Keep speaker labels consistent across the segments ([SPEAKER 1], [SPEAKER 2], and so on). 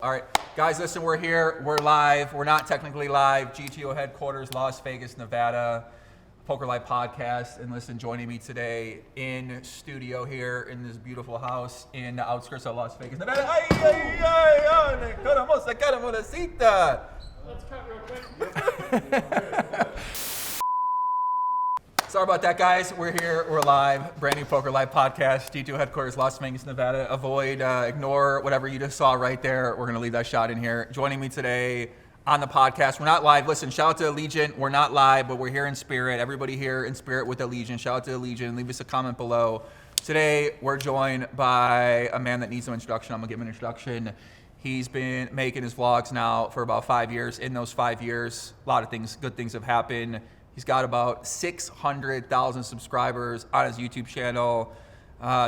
[SPEAKER 1] All right, guys, listen, we're here. We're live. We're not technically live. GTO headquarters, Las Vegas, Nevada. Poker Live podcast. And listen, joining me today in studio here in this beautiful house in the outskirts of Las Vegas, Nevada.
[SPEAKER 2] Let's cut real quick.
[SPEAKER 1] Sorry about that, guys. We're here. We're live. Brand new Poker Live podcast. GTO headquarters, Las Vegas, Nevada. Ignore whatever you just saw right there. We're going to leave that shot in here. Joining me today on the podcast. We're not live. Listen, shout out to Allegiant. We're not live, but we're here in spirit. Everybody here in spirit with Allegiant. Shout out to Allegiant. Leave us a comment below. Today, we're joined by a man that needs no introduction. I'm going to give him an introduction. He's been making his vlogs now for about 5 years. In those 5 years, a lot of things, good things have happened. He's got about 600,000 subscribers on his YouTube channel,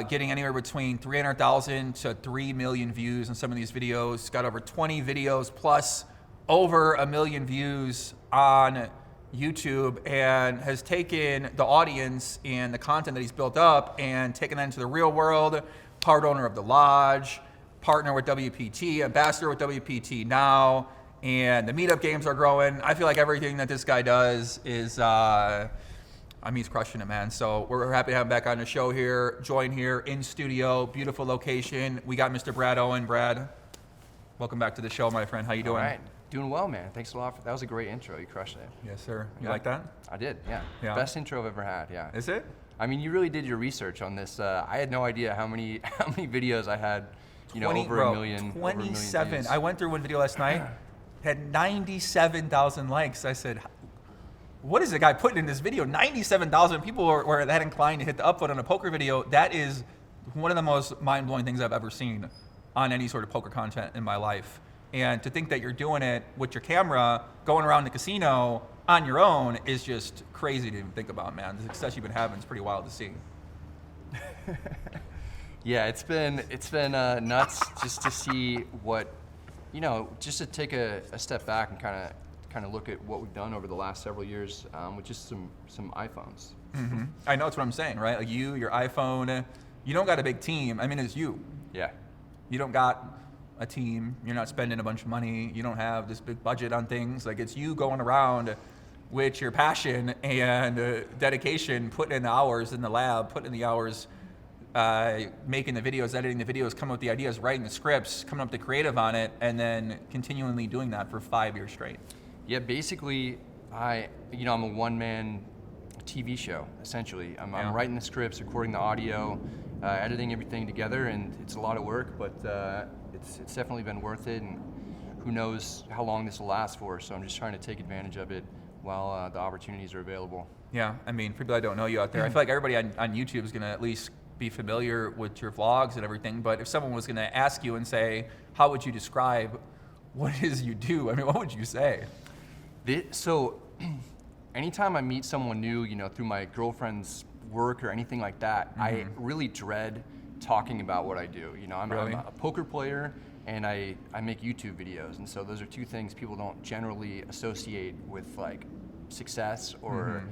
[SPEAKER 1] getting anywhere between 300,000 to 3 million views on some of these videos. He's got over 20 videos plus over 1 million views on YouTube, and has taken the audience and the content that he's built up and taken that into the real world. Part owner of the lodge, partner with WPT, ambassador with WPT now. And the meetup games are growing. I feel like everything that this guy does is, he's crushing it, man. So we're happy to have him back on the show here, join here in studio, beautiful location. We got Mr. Brad Owen. Brad, welcome back to the show, my friend. How you doing?
[SPEAKER 3] All right, doing well, man. Thanks a lot. That was a great intro. You crushed it.
[SPEAKER 1] Yes, sir. You like that?
[SPEAKER 3] I did, yeah. Best intro I've ever had, yeah.
[SPEAKER 1] Is it?
[SPEAKER 3] I mean, you really did your research on this. I had no idea how many videos I had, over 1 million.
[SPEAKER 1] 27.
[SPEAKER 3] Views.
[SPEAKER 1] I went through one video last night. Had 97,000 likes. I said, what is the guy putting in this video? 97,000 people were that inclined to hit the upvote on a poker video. That is one of the most mind-blowing things I've ever seen on any sort of poker content in my life. And to think that you're doing it with your camera, going around the casino on your own is just crazy to even think about, man. The success you've been having is pretty wild to see.
[SPEAKER 3] Yeah, it's been nuts just to see what, just to take a step back and kind of look at what we've done over the last several years with just some iPhones.
[SPEAKER 1] Mm-hmm. I know, that's what I'm saying, right? Like your iPhone, you don't got a big team. I mean, it's you.
[SPEAKER 3] Yeah.
[SPEAKER 1] You don't got a team. You're not spending a bunch of money. You don't have this big budget on things. Like, it's you going around with your passion and dedication, putting in the hours in the lab, putting in the hours making the videos, editing the videos, coming up with the ideas, writing the scripts, coming up with the creative on it, and then continually doing that for 5 years straight.
[SPEAKER 3] Yeah, basically, I'm a one-man TV show, essentially. I'm writing the scripts, recording the audio, editing everything together, and it's a lot of work, but it's definitely been worth it, and who knows how long this will last for, so I'm just trying to take advantage of it while the opportunities are available.
[SPEAKER 1] Yeah, I mean, for people that don't know you out there, I feel like everybody on YouTube is going to at least be familiar with your vlogs and everything, but if someone was going to ask you and say, how would you describe what it is you do? I mean, what would you say?
[SPEAKER 3] So anytime I meet someone new, through my girlfriend's work or anything like that, mm-hmm. I really dread talking about what I do. I'm a poker player and I make YouTube videos, and so those are two things people don't generally associate with like success or
[SPEAKER 1] mm-hmm.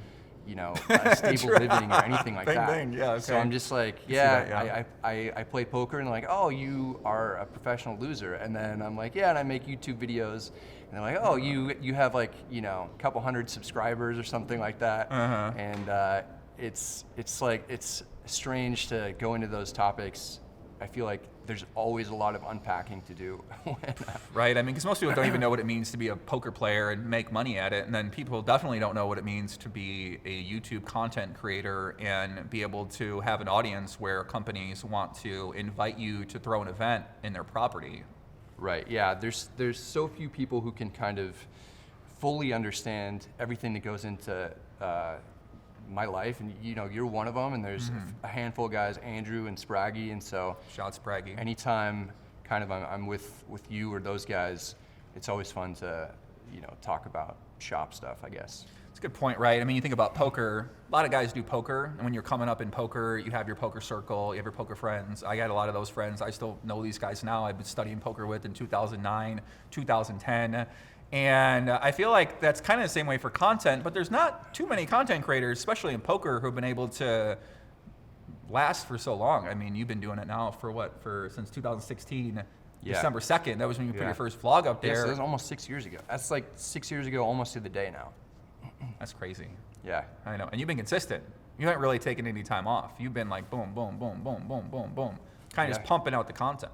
[SPEAKER 3] Stable living or anything like that.
[SPEAKER 1] Thing. Yeah, okay.
[SPEAKER 3] So I'm just like, I play poker, and they're like, oh, you are a professional loser. And then I'm like, yeah, and I make YouTube videos. And they're like, oh, you have like, a couple hundred subscribers or something like that.
[SPEAKER 1] Uh-huh.
[SPEAKER 3] And it's strange to go into those topics. I feel like there's always a lot of unpacking to do.
[SPEAKER 1] Right, I mean, because most people don't even know what it means to be a poker player and make money at it, and then people definitely don't know what it means to be a YouTube content creator and be able to have an audience where companies want to invite you to throw an event in their property.
[SPEAKER 3] Right, yeah, there's so few people who can kind of fully understand everything that goes into my life, and you're one of them, and there's mm-hmm. a handful of guys, Andrew and Spraggy, and so
[SPEAKER 1] shout Spraggy.
[SPEAKER 3] Anytime kind of I'm with you or those guys, it's always fun to talk about shop stuff, I guess.
[SPEAKER 1] It's a good point, right? I mean, you think about poker, a lot of guys do poker, and when you're coming up in poker, you have your poker circle, you have your poker friends. I got a lot of those friends. I still know these guys now. I've been studying poker with in 2009, 2010. And I feel like that's kind of the same way for content, but there's not too many content creators, especially in poker, who've been able to last for so long. I mean, you've been doing it now for since 2016.
[SPEAKER 3] Yeah.
[SPEAKER 1] December 2nd. That was when you put
[SPEAKER 3] Yeah.
[SPEAKER 1] your first vlog up
[SPEAKER 3] Yeah,
[SPEAKER 1] there.
[SPEAKER 3] so that was almost 6 years ago. That's like 6 years ago, almost to the day now.
[SPEAKER 1] That's crazy.
[SPEAKER 3] Yeah.
[SPEAKER 1] I know. And you've been consistent. You haven't really taken any time off. You've been like boom, boom, boom, boom, boom, boom, boom, kind of just pumping out the content.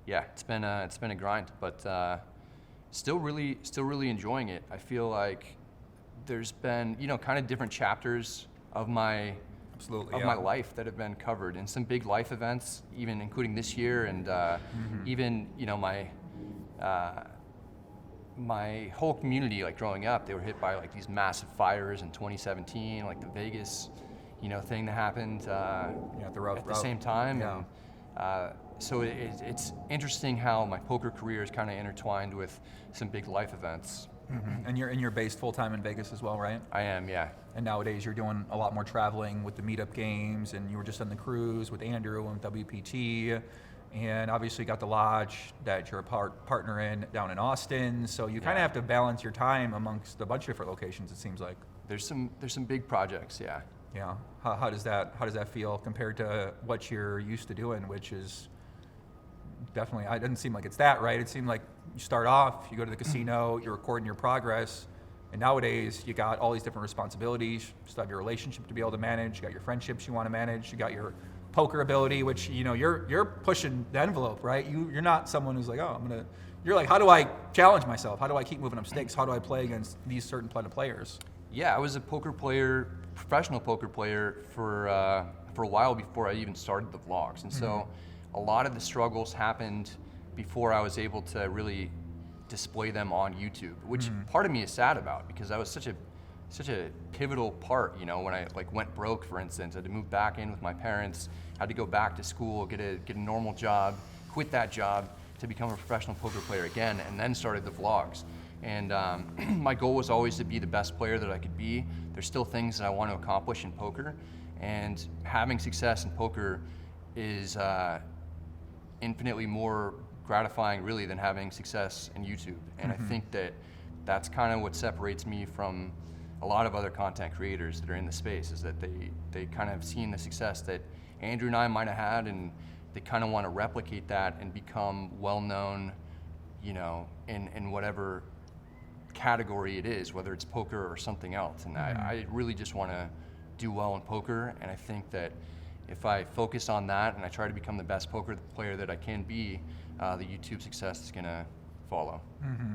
[SPEAKER 3] Yeah, it's been a grind, but still really enjoying it. I feel like there's been kind of different chapters of my my life that have been covered, and some big life events, even including this year, and even my whole community, like growing up, they were hit by like these massive fires in 2017, like the Vegas thing that happened at the same time.
[SPEAKER 1] Yeah.
[SPEAKER 3] And, so it's interesting how my poker career is kind of intertwined with some big life events.
[SPEAKER 1] Mm-hmm. And you're based full time in Vegas as well, right?
[SPEAKER 3] I am, yeah.
[SPEAKER 1] And nowadays you're doing a lot more traveling with the meetup games, and you were just on the cruise with Andrew and WPT, and obviously got the lodge that you're a partner in down in Austin. So you kind of have to balance your time amongst a bunch of different locations. It seems like
[SPEAKER 3] there's some big projects, yeah.
[SPEAKER 1] Yeah. How does that feel compared to what you're used to doing, which is definitely, it doesn't seem like it's that, right? It seemed like you start off, you go to the casino, you're recording your progress, and nowadays you got all these different responsibilities. You still have your relationship to be able to manage, you got your friendships you want to manage, you got your poker ability, which you're pushing the envelope, right? You're not someone who's like, you're like, how do I challenge myself? How do I keep moving up stakes? How do I play against these certain kind of players?
[SPEAKER 3] Yeah, I was a professional poker player for a while before I even started the vlogs, and so a lot of the struggles happened before I was able to really display them on YouTube, which part of me is sad about, because that was such a pivotal part. When I went broke, for instance, I had to move back in with my parents, had to go back to school, get a normal job, quit that job to become a professional poker player again, and then started the vlogs. And my goal was always to be the best player that I could be. There's still things that I want to accomplish in poker, and having success in poker is infinitely more gratifying, really, than having success in YouTube. And I think that that's kind of what separates me from a lot of other content creators that are in the space, is that they kind of have seen the success that Andrew and I might have had, and they kind of want to replicate that and become well-known, in whatever category it is, whether it's poker or something else. And I really just want to do well in poker, and I think that if I focus on that and I try to become the best poker player that I can be, the YouTube success is going to follow.
[SPEAKER 1] Mm-hmm.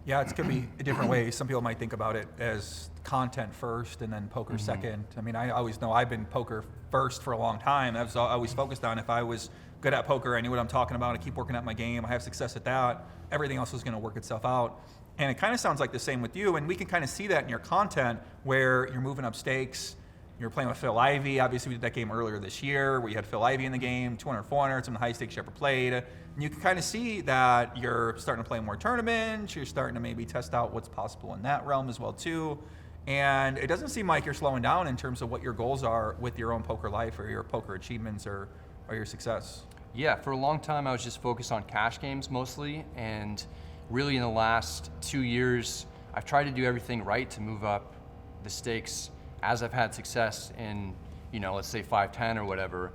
[SPEAKER 1] Yeah, it's going to be a different way. Some people might think about it as content first and then poker second. I mean, I always know I've been poker first for a long time. I was always focused on, if I was good at poker, I knew what I'm talking about, I keep working at my game, I have success at that, everything else was going to work itself out. And it kind of sounds like the same with you, and we can kind of see that in your content where you're moving up stakes. You're playing with Phil Ivey. Obviously, we did that game earlier this year where you had Phil Ivey in the game, 200, 400, some of the highest stakes you ever played. And you can kind of see that you're starting to play more tournaments. You're starting to maybe test out what's possible in that realm as well, too. And it doesn't seem like you're slowing down in terms of what your goals are with your own poker life or your poker achievements or your success.
[SPEAKER 3] Yeah, for a long time, I was just focused on cash games mostly. And really in the last 2 years, I've tried to do everything right to move up the stakes as I've had success in, let's say 5-10 or whatever.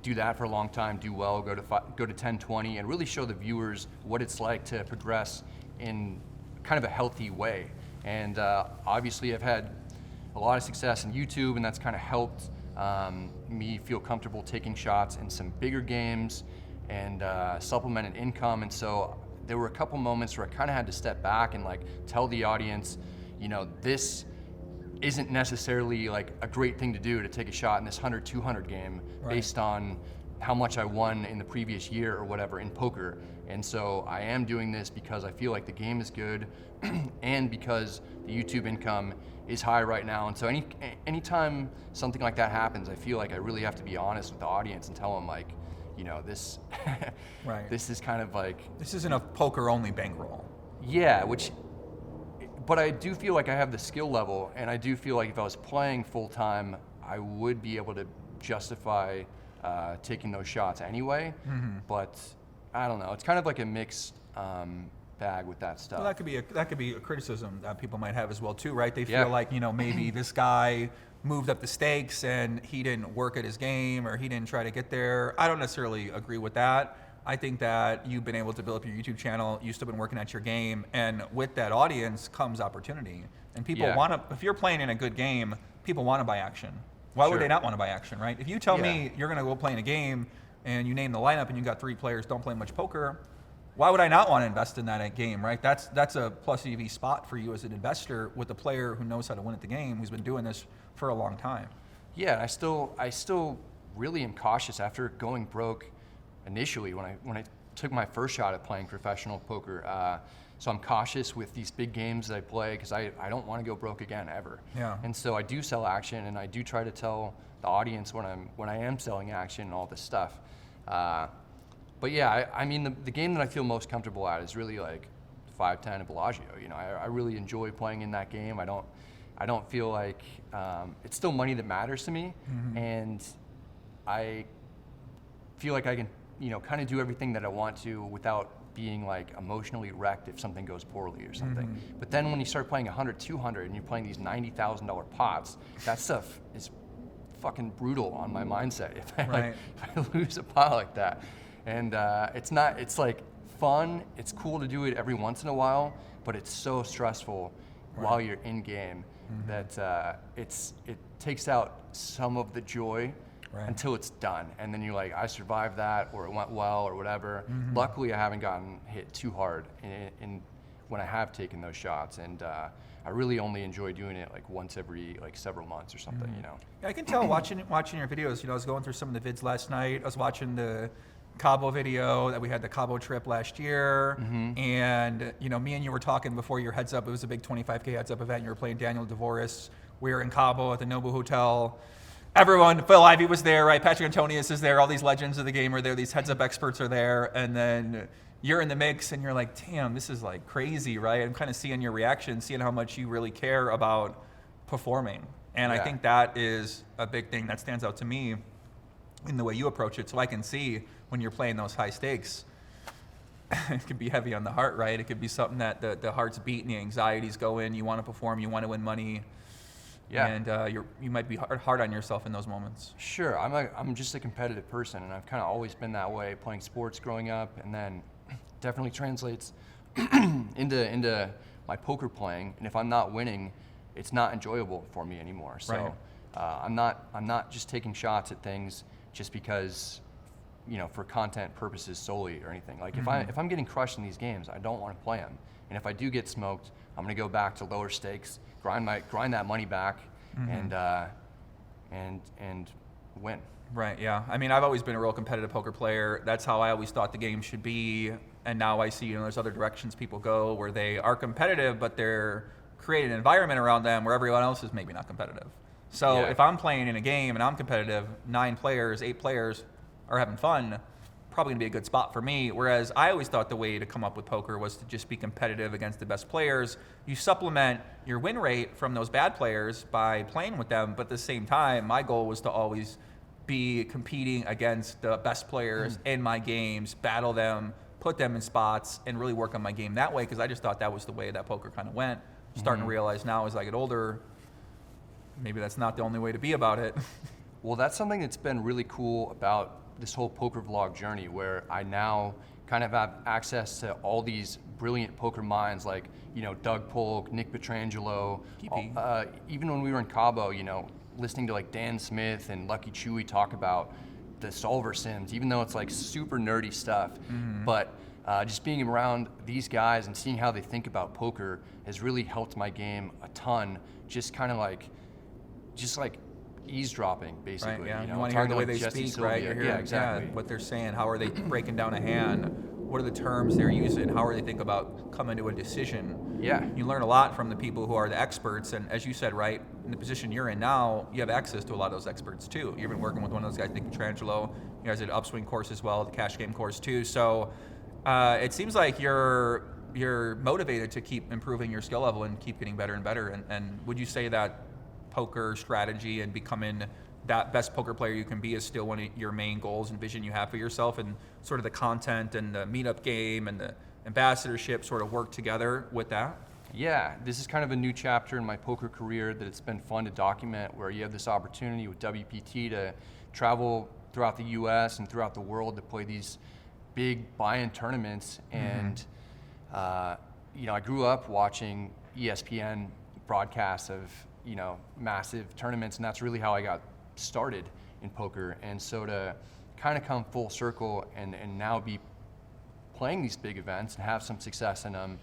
[SPEAKER 3] Do that for a long time, do well, go to 10-20, and really show the viewers what it's like to progress in kind of a healthy way. And obviously I've had a lot of success in YouTube, and that's kind of helped me feel comfortable taking shots in some bigger games and supplemented income. And so there were a couple moments where I kind of had to step back and tell the audience, this isn't necessarily a great thing to do, to take a shot in this 100-200 game based on how much I won in the previous year or whatever in poker. And so I am doing this because I feel like the game is good and because the YouTube income is high right now. And so anytime something like that happens, I feel like I really have to be honest with the audience and tell them this this is kind of
[SPEAKER 1] this isn't a poker only bankroll.
[SPEAKER 3] Yeah, but I do feel like I have the skill level, and I do feel like if I was playing full time, I would be able to justify taking those shots anyway. But I don't know. It's kind of like a mixed bag with that stuff.
[SPEAKER 1] Well, that could be a criticism that people might have as well too, right? They feel like maybe this guy moved up the stakes and he didn't work at his game or he didn't try to get there. I don't necessarily agree with that. I think that you've been able to build up your YouTube channel. You've still been working at your game, and with that audience comes opportunity. And people want to. If you're playing in a good game, people want to buy action. Why would they not want to buy action, right? If you tell me you're going to go play in a game and you name the lineup and you got 3 players don't play much poker, why would I not want to invest in that game, right? That's a plus EV spot for you as an investor with a player who knows how to win at the game, who's been doing this for a long time.
[SPEAKER 3] Yeah, I still really am cautious after going broke initially when I took my first shot at playing professional poker. So I'm cautious with these big games that I play because I don't want to go broke again ever.
[SPEAKER 1] Yeah.
[SPEAKER 3] And so I do sell action, and I do try to tell the audience when I am selling action and all this stuff. But yeah, I mean the game that I feel most comfortable at is really like 5-10 at Bellagio. You know, I really enjoy playing in that game. I don't feel like it's still money that matters to me, and I feel like I can, you know, kind of do everything that I want to without being like emotionally wrecked if something goes poorly or something. But then when you start playing 100, 200, and you're playing these $90,000 pots, that stuff is fucking brutal on my mindset if I lose a pot like that. And it's like fun, it's cool to do it every once in a while, but it's so stressful while you're in game that it takes out some of the joy until it's done. And then you're like, I survived that, or it went well, or whatever. Luckily, I haven't gotten hit too hard in when I have taken those shots. And I really only enjoy doing it like once every like several months or something, you know.
[SPEAKER 1] Yeah, I can tell watching your videos. You know, I was going through some of the vids last night. I was watching the Cabo video that we had, the Cabo trip last year, and you know, me and you were talking before your heads up. It was a big 25K heads up event. You were playing Daniel DeVoris. We were in Cabo at the Nobu Hotel. Everyone, Phil Ivey was there, right? Patrick Antonius is there. All these legends of the game are there. These heads up experts are there, and then you're in the mix, and you're like, damn, this is like crazy, right? I'm kind of seeing your reaction, seeing how much you really care about performing, and I think that is a big thing that stands out to me in the way you approach it. So I can see when you're playing those high stakes, it could be heavy on the heart, right? It could be something that the heart's beating, the anxieties go in, you want to perform, you want to win money. Yeah. And you might be hard on yourself in those moments.
[SPEAKER 3] Sure, I'm just a competitive person, and I've kind of always been that way, playing sports growing up, and then definitely translates into my poker playing. And if I'm not winning, it's not enjoyable for me anymore. So I'm not just taking shots at things just because, you know, for content purposes solely or anything. Like if I'm getting crushed in these games, I don't want to play them. And if I do get smoked, I'm going to go back to lower stakes, grind that money back, and win.
[SPEAKER 1] Right. Yeah. I mean, I've always been a real competitive poker player. That's how I always thought the game should be. And now I see, you know, there's other directions people go where they are competitive, but they're creating an environment around them where everyone else is maybe not competitive. So if I'm playing in a game and I'm competitive, 9 players, 8 players are having fun, probably gonna be a good spot for me. Whereas I always thought the way to come up with poker was to just be competitive against the best players. You supplement your win rate from those bad players by playing with them, but at the same time, my goal was to always be competing against the best players in my games, battle them, put them in spots, and really work on my game that way, because I just thought that was the way that poker kind of went. Starting to realize now as I get older, maybe that's not the only way to be about it.
[SPEAKER 3] Well, that's something that's been really cool about this whole poker vlog journey, where I now kind of have access to all these brilliant poker minds, like, you know, Doug Polk, Nick Petrangelo, even when we were in Cabo, you know, listening to like Dan Smith and Lucky Chewy talk about the solver sims, even though it's like super nerdy stuff, but just being around these guys and seeing how they think about poker has really helped my game a ton. Just kind of like, eavesdropping, basically.
[SPEAKER 1] Right, yeah.
[SPEAKER 3] You know,
[SPEAKER 1] you want to hear the way they
[SPEAKER 3] Jesse
[SPEAKER 1] speak, right?
[SPEAKER 3] Sylvia.
[SPEAKER 1] You're hearing,
[SPEAKER 3] Exactly.
[SPEAKER 1] what they're saying. How are they breaking down a hand? What are the terms they're using? How are they think about coming to a decision?
[SPEAKER 3] Yeah.
[SPEAKER 1] You learn a lot from the people who are the experts, and as you said, right, in the position you're in now, you have access to a lot of those experts too. You've been working with one of those guys, Nick Petrangelo. You guys did an upswing course as well, the cash game course too. So it seems like you're motivated to keep improving your skill level and keep getting better and better. And would you say that poker strategy and becoming that best poker player you can be is still one of your main goals and vision you have for yourself, and sort of the content and the meetup game and the ambassadorship sort of work together with that?
[SPEAKER 3] Yeah, this is kind of a new chapter in my poker career that it's been fun to document, where you have this opportunity with WPT to travel throughout the US and throughout the world to play these big buy-in tournaments, and I grew up watching ESPN broadcasts of massive tournaments, and that's really how I got started in poker. And so to kind of come full circle and now be playing these big events and have some success in them,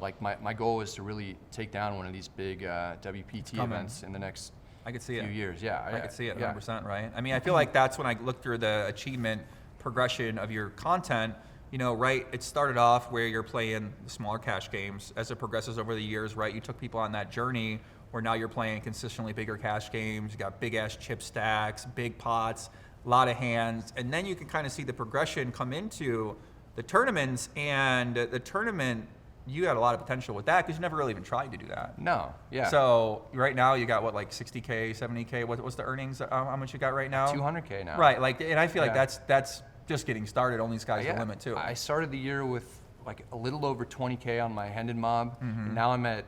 [SPEAKER 3] like my goal is to really take down one of these big WPT events in the next
[SPEAKER 1] I could see
[SPEAKER 3] few
[SPEAKER 1] it.
[SPEAKER 3] years. Yeah,
[SPEAKER 1] I could see it 100%,
[SPEAKER 3] yeah.
[SPEAKER 1] right? I mean, I feel like that's when I look through the achievement progression of your content, right? It started off where you're playing the smaller cash games. As it progresses over the years, right? You took people on that journey where now you're playing consistently bigger cash games. You got big ass chip stacks, big pots, a lot of hands. And then you can kind of see the progression come into the tournaments, and the tournament, you had a lot of potential with that because you never really even tried to do that.
[SPEAKER 3] No, yeah.
[SPEAKER 1] So right now you got what, like 60K, 70K? What's the earnings? How much you got right now?
[SPEAKER 3] 200K now.
[SPEAKER 1] Right, like, and I feel like
[SPEAKER 3] Yeah.
[SPEAKER 1] that's just getting started. Only sky's the limit too.
[SPEAKER 3] I started the year with like a little over 20K on my Hendon mob, and now I'm at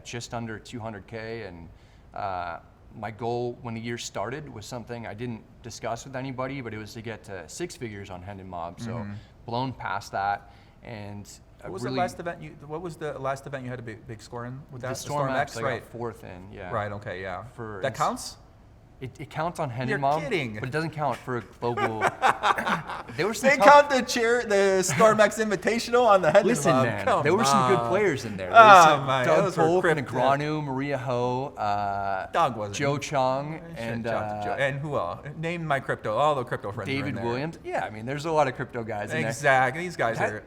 [SPEAKER 3] just under 200K. And my goal when the year started was something I didn't discuss with anybody, but it was to get to 6 figures on Hendon mob. So blown past that, and
[SPEAKER 1] what was
[SPEAKER 3] really,
[SPEAKER 1] the last event? What was the last event you had a big score in with that?
[SPEAKER 3] the Storm X, I
[SPEAKER 1] right?
[SPEAKER 3] got 4th in. Yeah.
[SPEAKER 1] Right. Okay. Yeah.
[SPEAKER 3] For
[SPEAKER 1] that counts.
[SPEAKER 3] It counts on Hendon
[SPEAKER 1] You're
[SPEAKER 3] mob,
[SPEAKER 1] kidding.
[SPEAKER 3] but it doesn't count for a global. There were some
[SPEAKER 1] They
[SPEAKER 3] tough-
[SPEAKER 1] count the Storm X Invitational on the head.
[SPEAKER 3] Listen, man, there were some good players in there. There
[SPEAKER 1] Oh,
[SPEAKER 3] was some
[SPEAKER 1] my,
[SPEAKER 3] Doug
[SPEAKER 1] those were
[SPEAKER 3] Polk,
[SPEAKER 1] cryptic.
[SPEAKER 3] Negranu, Maria Ho,
[SPEAKER 1] Doug wasn't.
[SPEAKER 3] Joe Chung, and
[SPEAKER 1] and who else? Name my crypto. All the crypto friends. are in
[SPEAKER 3] David
[SPEAKER 1] there.
[SPEAKER 3] Williams. Yeah, I mean, there's a lot of crypto guys in there.
[SPEAKER 1] Exactly. These guys are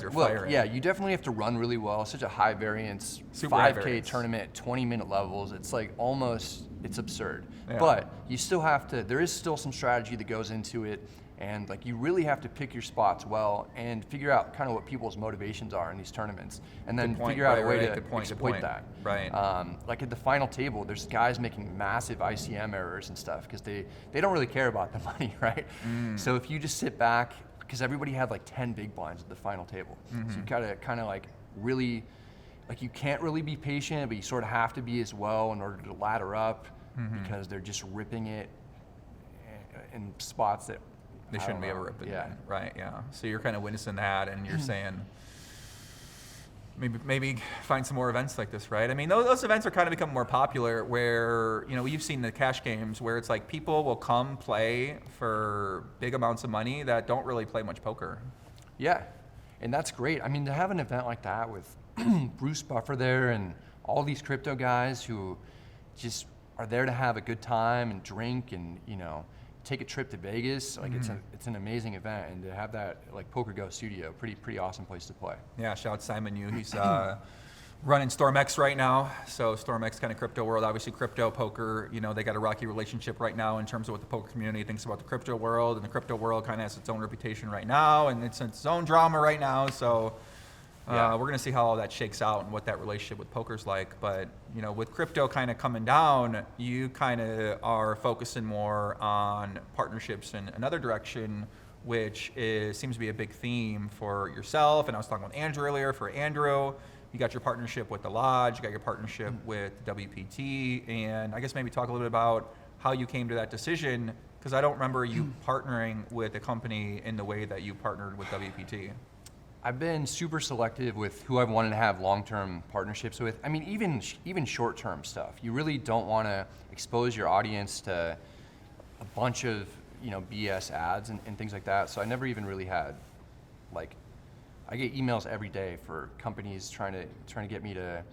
[SPEAKER 3] Look,
[SPEAKER 1] firing.
[SPEAKER 3] yeah, you definitely have to run really well. Such a high variance,
[SPEAKER 1] Super high
[SPEAKER 3] 5K
[SPEAKER 1] variance.
[SPEAKER 3] tournament, 20-minute levels. It's like almost, it's absurd.
[SPEAKER 1] Yeah.
[SPEAKER 3] But you still have to, there is still some strategy that goes into it. And like you really have to pick your spots well and figure out kind of what people's motivations are in these tournaments, and then
[SPEAKER 1] point.
[SPEAKER 3] figure out a
[SPEAKER 1] Right,
[SPEAKER 3] way
[SPEAKER 1] right.
[SPEAKER 3] to
[SPEAKER 1] Good point, good
[SPEAKER 3] exploit
[SPEAKER 1] point.
[SPEAKER 3] that.
[SPEAKER 1] Right.
[SPEAKER 3] Like at the final table, there's guys making massive ICM errors and stuff because they don't really care about the money, right? So if you just sit back, because everybody had like 10 big blinds at the final table, so you gotta kind of like really, like you can't really be patient, but you sort of have to be as well in order to ladder up because they're just ripping it in spots that
[SPEAKER 1] They shouldn't be able to rip it.
[SPEAKER 3] Yeah.
[SPEAKER 1] In, right. Yeah. So you're kind of witnessing that, and you're saying maybe find some more events like this, right? I mean, those events are kind of becoming more popular. Where you've seen the cash games where it's like people will come play for big amounts of money that don't really play much poker.
[SPEAKER 3] Yeah, and that's great. I mean, to have an event like that with Bruce Buffer there and all these crypto guys who just are there to have a good time and drink and take a trip to Vegas, like it's an amazing event, and to have that like Poker Go studio, pretty awesome place to play.
[SPEAKER 1] Yeah, shout out Simon Yu. He's running StormX right now. So StormX kind of crypto world, obviously crypto poker. They got a rocky relationship right now in terms of what the poker community thinks about the crypto world, and the crypto world kind of has its own reputation right now, and it's its own drama right now. So we're gonna see how all that shakes out and what that relationship with poker's like. But with crypto kind of coming down, you kind of are focusing more on partnerships in another direction, which seems to be a big theme for yourself. And I was talking with Andrew earlier. For Andrew, you got your partnership with the Lodge, you got your partnership with WPT, and I guess maybe talk a little bit about how you came to that decision, because I don't remember you partnering with a company in the way that you partnered with WPT.
[SPEAKER 3] I've been super selective with who I've wanted to have long-term partnerships with. I mean, even short-term stuff. You really don't want to expose your audience to a bunch of BS ads and things like that. So I never even really had, like, I get emails every day for companies trying to get me to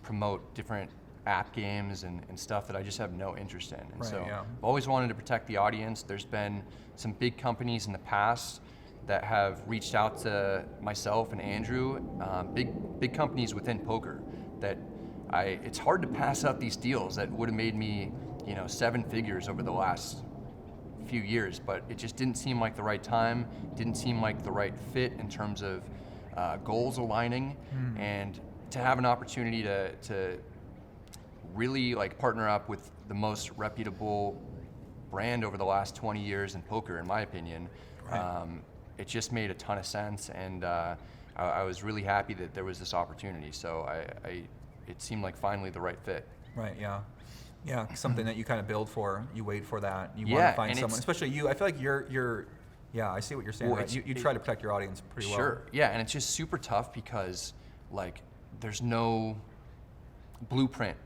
[SPEAKER 3] promote different app games and stuff that I just have no interest in. And
[SPEAKER 1] Right,
[SPEAKER 3] so
[SPEAKER 1] yeah.
[SPEAKER 3] I've always wanted to protect the audience. There's been some big companies in the past that have reached out to myself and Andrew, big companies within poker that it's hard to pass up these deals that would have made me 7 figures over the last few years, but it just didn't seem like the right time, didn't seem like the right fit in terms of goals aligning, and to have an opportunity to really like partner up with the most reputable brand over the last 20 years in poker, in my opinion. Right. It just made a ton of sense, and I was really happy that there was this opportunity. So it seemed like finally the right fit.
[SPEAKER 1] Right. Yeah. Yeah. Something that you kind of build for. You wait for that. You want
[SPEAKER 3] Yeah,
[SPEAKER 1] to find
[SPEAKER 3] and
[SPEAKER 1] someone, especially you. I feel like you're Yeah, I see what you're saying.
[SPEAKER 3] Well,
[SPEAKER 1] Right? You try to protect your audience pretty well.
[SPEAKER 3] Sure. Yeah, and it's just super tough because like there's no blueprint.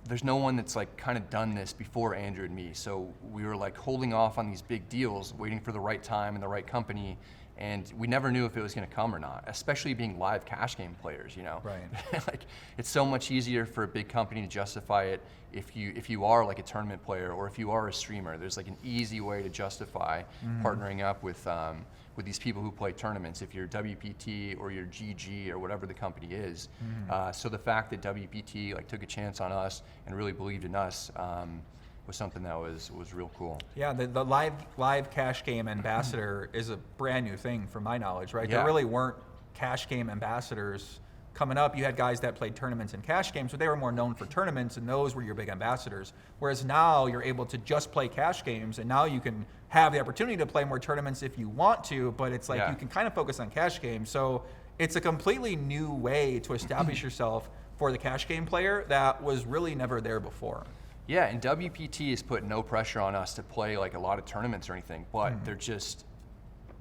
[SPEAKER 3] There's no one that's like kind of done this before Andrew and me. So we were like holding off on these big deals, waiting for the right time and the right company. And we never knew if it was going to come or not, especially being live cash game players, you know.
[SPEAKER 1] Right.
[SPEAKER 3] Like it's so much easier for a big company to justify it if you are like a tournament player or if you are a streamer. There's like an easy way to justify partnering up with these people who play tournaments. If you're WPT or you're GG or whatever the company is. So the fact that WPT like took a chance on us and really believed in us. Was something that was real cool.
[SPEAKER 1] Yeah, the live cash game ambassador is a brand new thing from my knowledge, right?
[SPEAKER 3] Yeah.
[SPEAKER 1] There really weren't cash game ambassadors coming up. You had guys that played tournaments and cash games, but they were more known for tournaments, and those were your big ambassadors. Whereas now you're able to just play cash games, and now you can have the opportunity to play more tournaments if you want to, but it's like you can kind of focus on cash games. So it's a completely new way to establish yourself for the cash game player that was really never there before.
[SPEAKER 3] Yeah, and WPT has put no pressure on us to play like a lot of tournaments or anything, but they're just,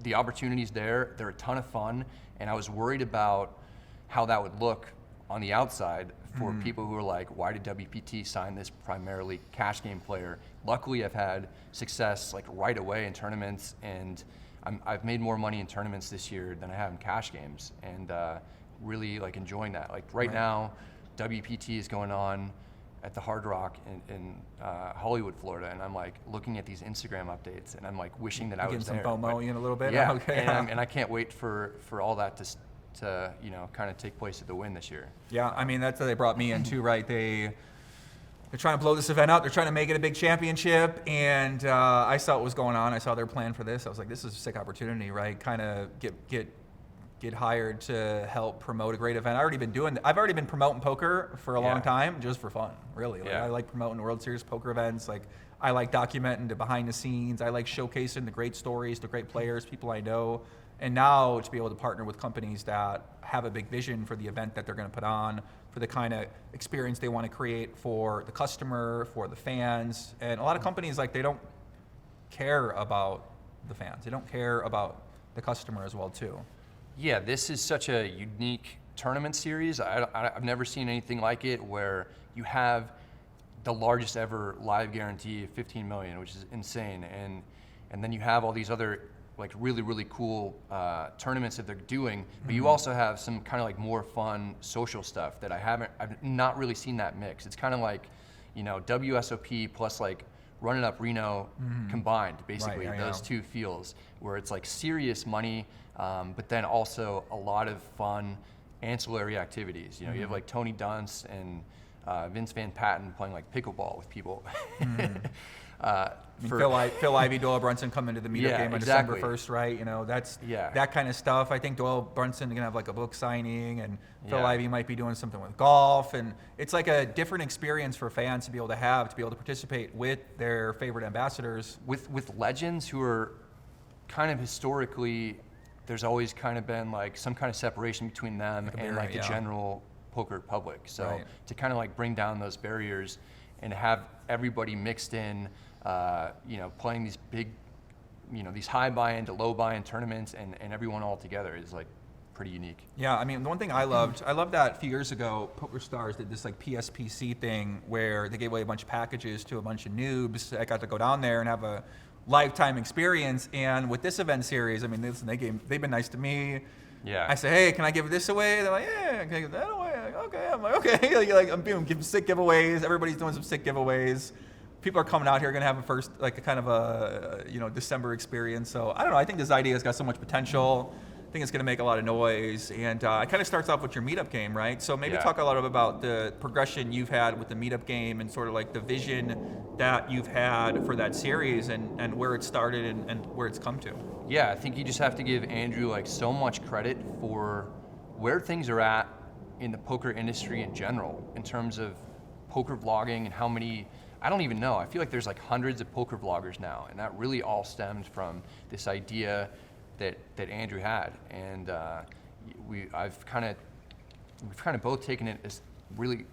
[SPEAKER 3] the opportunity's there, they're a ton of fun, and I was worried about how that would look on the outside for people who are like, why did WPT sign this primarily cash game player? Luckily, I've had success like right away in tournaments, and I've made more money in tournaments this year than I have in cash games, and really like enjoying that. Like right now, WPT is going on at the Hard Rock in Hollywood, Florida, and I'm like looking at these Instagram updates, and I'm like wishing that I was there.
[SPEAKER 1] Getting some FOMO in a little bit?
[SPEAKER 3] Yeah,
[SPEAKER 1] Okay.
[SPEAKER 3] and I can't wait for all that to you know, kind of take place at the Wynn this year.
[SPEAKER 1] Yeah, I mean, that's how they brought me in too, right? They're trying to blow this event out. They're trying to make it a big championship, and I saw what was going on. I saw their plan for this. I was like, this is a sick opportunity, right? Kind of get hired to help promote a great event. I've already been promoting poker for a long time, just for fun, really. Like, I like promoting World Series poker events. Like, I like documenting the behind the scenes. I like showcasing the great stories, the great players, people I know. And now to be able to partner with companies that have a big vision for the event that they're going to put on, for the kind of experience they want to create for the customer, for the fans. And a lot of companies, like, they don't care about the fans. They don't care about the customer as well, too.
[SPEAKER 3] Yeah, this is such a unique tournament series. I've never seen anything like it, where you have the largest ever live guarantee of 15 million, which is insane, and then you have all these other like really cool tournaments that they're doing, but you also have some kind of like more fun social stuff that I've not really seen that mix. It's kind of like, you know, WSOP plus like Running Up Reno combined, basically.
[SPEAKER 1] Right,
[SPEAKER 3] those two feels, where it's like serious money, but then also a lot of fun ancillary activities. You know, you have like Tony Dunst and Vince Van Patten playing like pickleball with people.
[SPEAKER 1] Phil Ivey, Doyle Brunson come into the meetup game on
[SPEAKER 3] exactly.
[SPEAKER 1] December 1st, right? You know, that's that kind of stuff. I think Doyle Brunson is going to have like a book signing, and Phil Ivey might be doing something with golf. And it's like a different experience for fans to be able to participate with their favorite ambassadors.
[SPEAKER 3] With legends who are kind of historically, there's always kind of been like some kind of separation between them and like the general poker public. So to kind of like bring down those barriers and have everybody mixed in, you know, playing these big, you know, these high buy-in to low buy-in tournaments and everyone all together is like pretty unique.
[SPEAKER 1] Yeah, I mean, the one thing I loved that a few years ago, PokerStars did this like PSPC thing where they gave away a bunch of packages to a bunch of noobs. I got to go down there and have a lifetime experience. And with this event series, I mean, listen, they've been nice to me.
[SPEAKER 3] Yeah.
[SPEAKER 1] I say, hey, can I give this away? They're like, yeah, can I give that away? Like, okay. I'm like, okay. Like, I'm giving sick giveaways. Everybody's doing some sick giveaways. People are coming out here, going to have a first, like a kind of a, you know, December experience. So I don't know. I think this idea has got so much potential. I think it's going to make a lot of noise. And it kind of starts off with your meetup game, right? So maybe talk a lot about the progression you've had with the meetup game and sort of like the vision that you've had for that series and where it started and where it's come to.
[SPEAKER 3] Yeah, I think you just have to give Andrew like so much credit for where things are at in the poker industry in general, in terms of poker vlogging and how many, I don't even know. I feel like there's like hundreds of poker vloggers now, and that really all stemmed from this idea that Andrew had, and we've kind of both taken it as really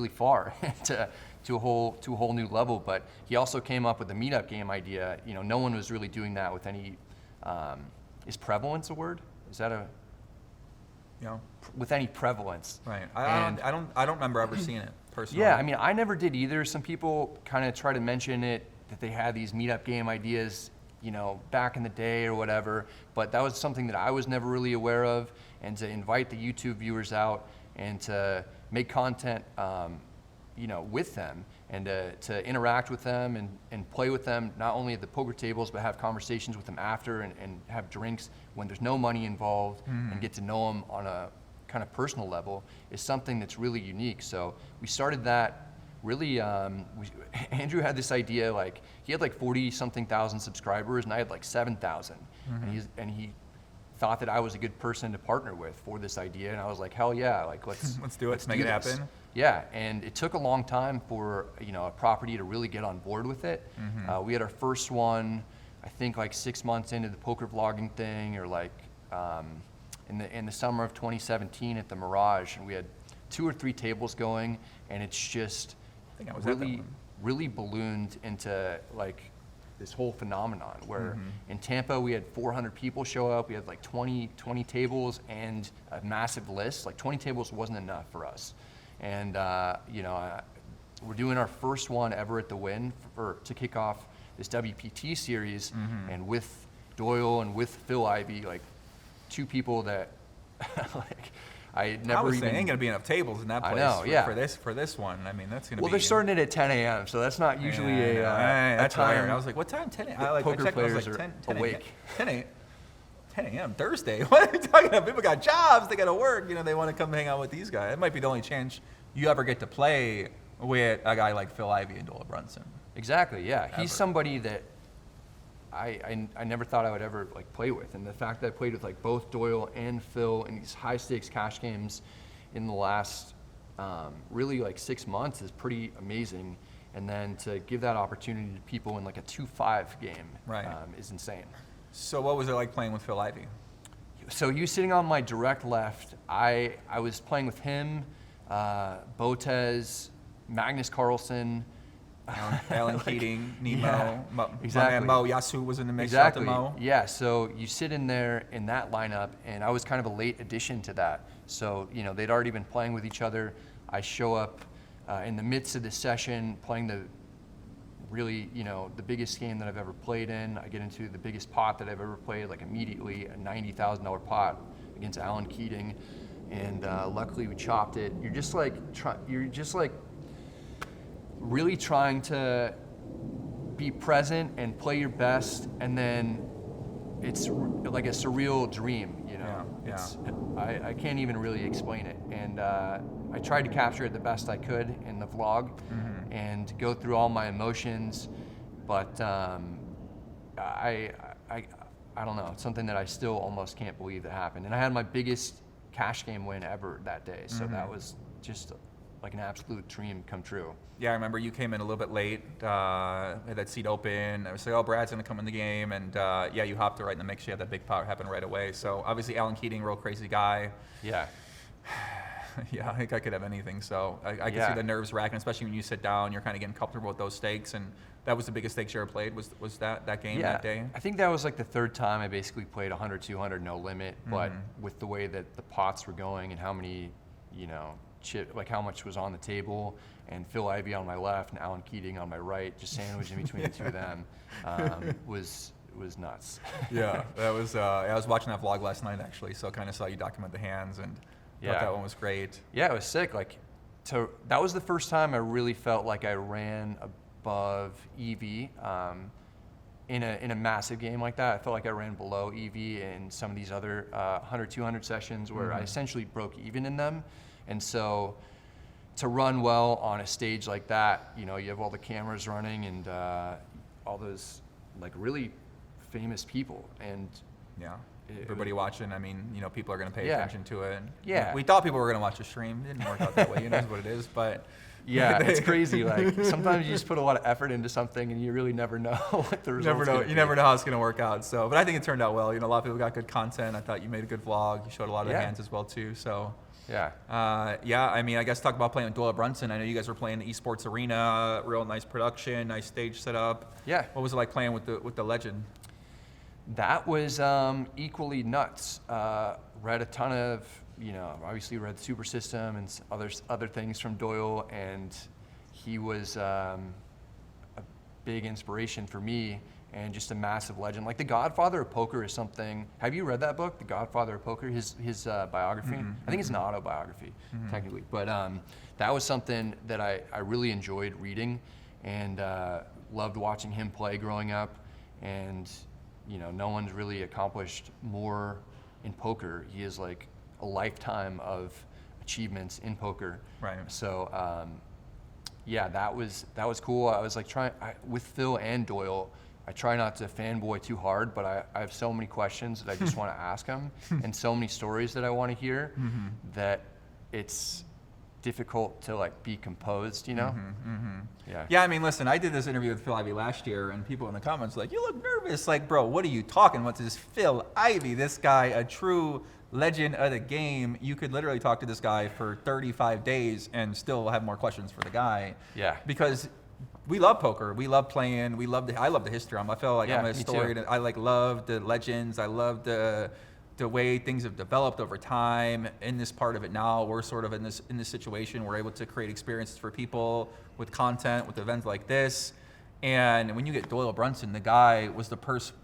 [SPEAKER 3] far to a whole new level. But he also came up with the meetup game idea. You know, no one was really doing that with any is prevalence a word? Is that a
[SPEAKER 1] You know,
[SPEAKER 3] with any prevalence?
[SPEAKER 1] right. I don't remember ever seeing it personally.
[SPEAKER 3] Yeah, I mean, I never did either. Some people kind of try to mention it, that they had these meetup game ideas, you know, back in the day or whatever, but that was something that I was never really aware of. And to invite the YouTube viewers out and to make content, you know, with them, and to interact with them and play with them, not only at the poker tables, but have conversations with them after, and have drinks when there's no money involved, and get to know them on a kind of personal level, is something that's really unique. So we started that really, Andrew had this idea, like he had like 40-something thousand subscribers, and I had like 7,000. And he thought that I was a good person to partner with for this idea, and I was like, hell yeah, like let's
[SPEAKER 1] do it, let's make it happen.
[SPEAKER 3] Yeah, and it took a long time for, you know, a property to really get on board with it. We had our first one, I think like 6 months into the poker vlogging thing, or like in the summer of 2017 at the Mirage, and we had 2 or 3 tables going, and it's just really ballooned into like this whole phenomenon where in Tampa we had 400 people show up. We had like 20 tables and a massive list. Like 20 tables wasn't enough for us. And you know, we're doing our first one ever at the Wynn to kick off this WPT series, and with Doyle and with Phil Ivey, like 2 people that like I never
[SPEAKER 1] saying ain't gonna be enough tables in that place.
[SPEAKER 3] I know,
[SPEAKER 1] for this one. I mean, that's gonna be.
[SPEAKER 3] Well, they're starting it at 10 a.m., so that's not usually a
[SPEAKER 1] that's
[SPEAKER 3] time.
[SPEAKER 1] weird. I was like, what time? 10 a.m. I
[SPEAKER 3] Poker
[SPEAKER 1] checked,
[SPEAKER 3] players
[SPEAKER 1] I was like,
[SPEAKER 3] are
[SPEAKER 1] 10
[SPEAKER 3] awake.
[SPEAKER 1] 10 a.m. Thursday. What are you talking about? People got jobs. They got to work. You know, they want to come hang out with these guys. It might be the only chance you ever get to play with a guy like Phil Ivey and Doyle Brunson.
[SPEAKER 3] Exactly. Yeah,
[SPEAKER 1] Ever.
[SPEAKER 3] he's somebody that I never thought I would ever like play with, and the fact that I played with like both Doyle and Phil in these high stakes cash games in the last really like 6 months is pretty amazing. And then to give that opportunity to people in like a 2-5 game is insane.
[SPEAKER 1] So what was it like playing with Phil Ivey?
[SPEAKER 3] So he was sitting on my direct left. I was playing with him, Botez, Magnus Carlsen,
[SPEAKER 1] Alan Keating, Nemo,
[SPEAKER 3] Yeah,
[SPEAKER 1] my man
[SPEAKER 3] exactly.
[SPEAKER 1] Mo Yasu was in the mix.
[SPEAKER 3] Exactly.
[SPEAKER 1] Shout out to Mo.
[SPEAKER 3] Yeah. So you sit in there in that lineup, and I was kind of a late addition to that. So you know they'd already been playing with each other. I show up in the midst of the session, playing the really, you know, the biggest game that I've ever played in. I get into the biggest pot that I've ever played, like immediately a $90,000 pot against Alan Keating, and luckily we chopped it. You're just like really trying to be present and play your best, and then it's like a surreal dream, you know. I can't even really explain it, and I tried to capture it the best I could in the vlog and go through all my emotions, but I don't know, it's something that I still almost can't believe that happened. And I had my biggest cash game win ever that day, so that was just like an absolute dream come true.
[SPEAKER 1] Yeah, I remember you came in a little bit late, had that seat open. I was like, oh, Brad's going to come in the game. And yeah, you hopped right in the mix. You had that big pot happen right away. So obviously Alan Keating, real crazy guy.
[SPEAKER 3] Yeah.
[SPEAKER 1] Yeah, I think I could have anything. So I can see the nerves racking, especially when you sit down, you're kind of getting comfortable with those stakes. And that was the biggest stakes you ever played, was that game that day?
[SPEAKER 3] I think that was like the 3rd time I basically played 100, 200, no limit. But with the way that the pots were going and how many, you know, like how much was on the table, and Phil Ivey on my left and Alan Keating on my right, just sandwiched in between the two of them, was nuts.
[SPEAKER 1] Yeah, that was. I was watching that vlog last night actually, so I kind of saw you document the hands, and thought that one was great.
[SPEAKER 3] Yeah, it was sick. Like, that was the first time I really felt like I ran above EV. In a massive game like that, I felt like I ran below EV in some of these other 100, 200 sessions where I essentially broke even in them. And so to run well on a stage like that, you know, you have all the cameras running and all those like really famous people, and
[SPEAKER 1] everybody watching. I mean, you know, people are going to pay attention to it.
[SPEAKER 3] Yeah.
[SPEAKER 1] We thought people were going to watch the stream. It didn't work out that way. You know what it is, but
[SPEAKER 3] yeah, it's crazy. Like sometimes you just put a lot of effort into something and you really never know what the results.
[SPEAKER 1] You never know how it's going to work out. So, but I think it turned out well. You know, a lot of people got good content. I thought you made a good vlog. You showed a lot of the hands as well too. So.
[SPEAKER 3] Yeah.
[SPEAKER 1] I mean, I guess talk about playing with Doyle Brunson. I know you guys were playing the esports arena, real nice production, nice stage setup.
[SPEAKER 3] Yeah.
[SPEAKER 1] What was it like playing with the legend?
[SPEAKER 3] That was equally nuts. Read a ton of, obviously read Super System and other things from Doyle, and he was a big inspiration for me and just a massive legend. Like The Godfather of Poker is something. Have you read that book, The Godfather of Poker? His biography. I think it's an autobiography, technically, but that was something that I really enjoyed reading, and loved watching him play growing up. And no one's really accomplished more in poker. He has like a lifetime of achievements in poker.
[SPEAKER 1] Right.
[SPEAKER 3] So yeah, that was cool. I was like with Phil and Doyle, I try not to fanboy too hard, but I have so many questions that I just want to ask them, and so many stories that I want to hear, that it's difficult to like be composed, Yeah.
[SPEAKER 1] Yeah, I mean, listen, I did this interview with Phil Ivey last year, and people in the comments were like, you look nervous. Like, bro, what are you talking about? This Phil Ivey, this guy, a true legend of the game. You could literally talk to this guy for 35 days and still have more questions for the guy.
[SPEAKER 3] Yeah.
[SPEAKER 1] Because we love poker. We love playing. I love the history. I feel like I'm a historian. I love the legends. I love the way things have developed over time. In this part of it now, we're sort of in this situation. We're able to create experiences for people with content, with events like this. And when you get Doyle Brunson, the guy was the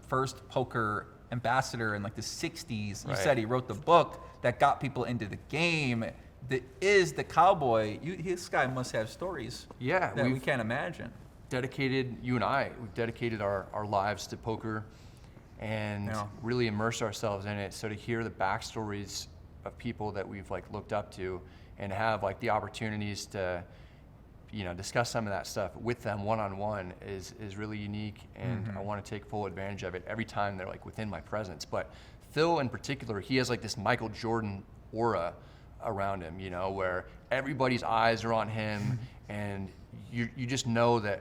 [SPEAKER 1] first poker ambassador in like the 60s. You said he wrote the book that got people into the game. That is the cowboy. This guy must have stories that we can't imagine.
[SPEAKER 3] You and I, we've dedicated our lives to poker and really immerse ourselves in it. So to hear the backstories of people that we've like looked up to and have like the opportunities to, discuss some of that stuff with them one-on-one is really unique, and I want to take full advantage of it every time they're like within my presence. But Phil in particular, he has like this Michael Jordan aura around him, where everybody's eyes are on him, and you just know that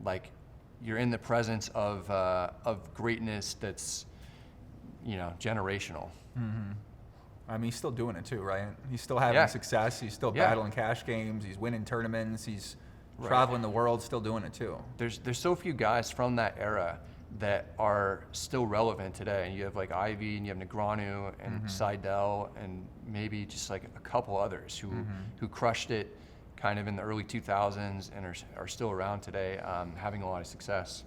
[SPEAKER 3] like you're in the presence of greatness that's generational.
[SPEAKER 1] I mean, he's still doing it too, right? He's still having success. He's still battling cash games. He's winning tournaments. He's traveling the world, still doing it too.
[SPEAKER 3] There's so few guys from that era that are still relevant today. And you have like Ivy, and you have Negreanu, and Seidel, and maybe just like a couple others who crushed it kind of in the early 2000s and are still around today, having a lot of success.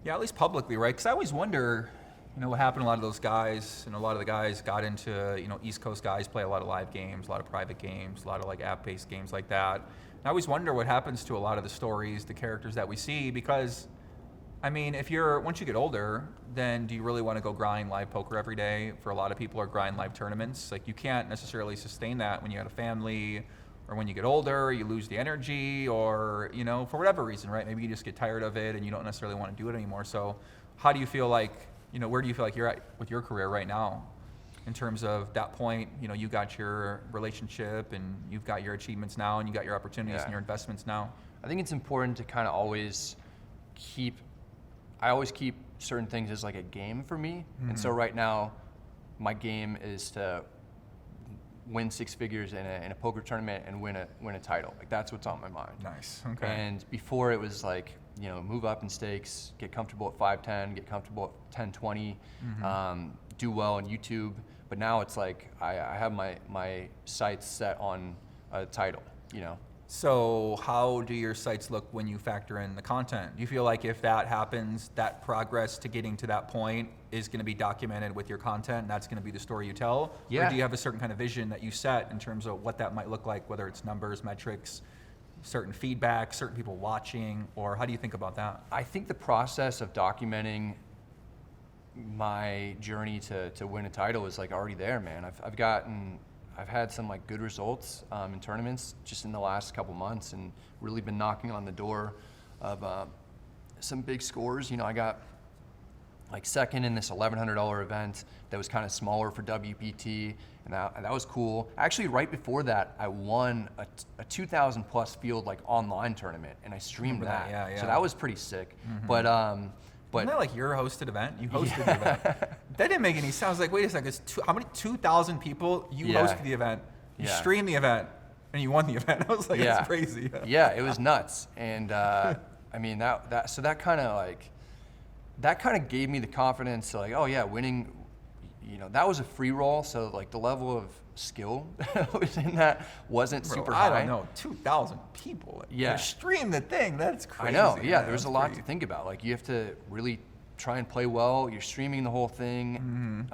[SPEAKER 1] Yeah, at least publicly, right? Because I always wonder, what happened to a lot of those guys, and a lot of the guys got into, East Coast guys play a lot of live games, a lot of private games, a lot of like app-based games like that. And I always wonder what happens to a lot of the stories, the characters that we see, because, I mean, once you get older, then do you really want to go grind live poker every day? For a lot of people, or grind live tournaments. Like, you can't necessarily sustain that when you have a family, or when you get older, you lose the energy, or, for whatever reason, right? Maybe you just get tired of it and you don't necessarily want to do it anymore. So how do you feel like, where do you feel like you're at with your career right now in terms of that point? You got your relationship, and you've got your achievements now, and you got your opportunities and your investments now.
[SPEAKER 3] I think it's important to kind of always keep certain things as like a game for me. And so right now, my game is to win six figures in a poker tournament and win a title. Like, that's what's on my mind.
[SPEAKER 1] Nice. Okay.
[SPEAKER 3] And before it was like, move up in stakes, get comfortable at 510, get comfortable at 1020, do well on YouTube. But now it's like I have my sights set on a title.
[SPEAKER 1] So how do your sights look when you factor in the content? Do you feel like if that happens, that progress to getting to that point is going to be documented with your content, and that's going to be the story you tell?
[SPEAKER 3] Yeah.
[SPEAKER 1] Or do you have a certain kind of vision that you set in terms of what that might look like, whether it's numbers, metrics, certain feedback, certain people watching, or how do you think about that?
[SPEAKER 3] I think the process of documenting my journey to win a title is like already there, man. I've had some like good results in tournaments just in the last couple months, and really been knocking on the door of some big scores. I got like second in this $1,100 event that was kind of smaller for WPT, and that was cool. Actually, right before that, I won a 2,000 plus field like online tournament, and I streamed that.
[SPEAKER 1] Yeah.
[SPEAKER 3] So that was pretty sick. But
[SPEAKER 1] Isn't that like your hosted event? You hosted the event. That didn't make any sense. I was like, wait a second, how many 2,000 people? You hosted the event, you streamed the event, and you won the event. I was like, that's crazy.
[SPEAKER 3] Yeah, it was nuts. And I mean, that kind of like that kind of gave me the confidence to like, oh yeah, winning, that was a free roll. So like the level of skill that was in that wasn't super high.
[SPEAKER 1] I don't know, 2,000 people.
[SPEAKER 3] Yeah.
[SPEAKER 1] You stream the thing. That's crazy.
[SPEAKER 3] I know. Yeah,
[SPEAKER 1] man.
[SPEAKER 3] there's a lot to think about. Like you have to really try and play well. You're streaming the whole thing.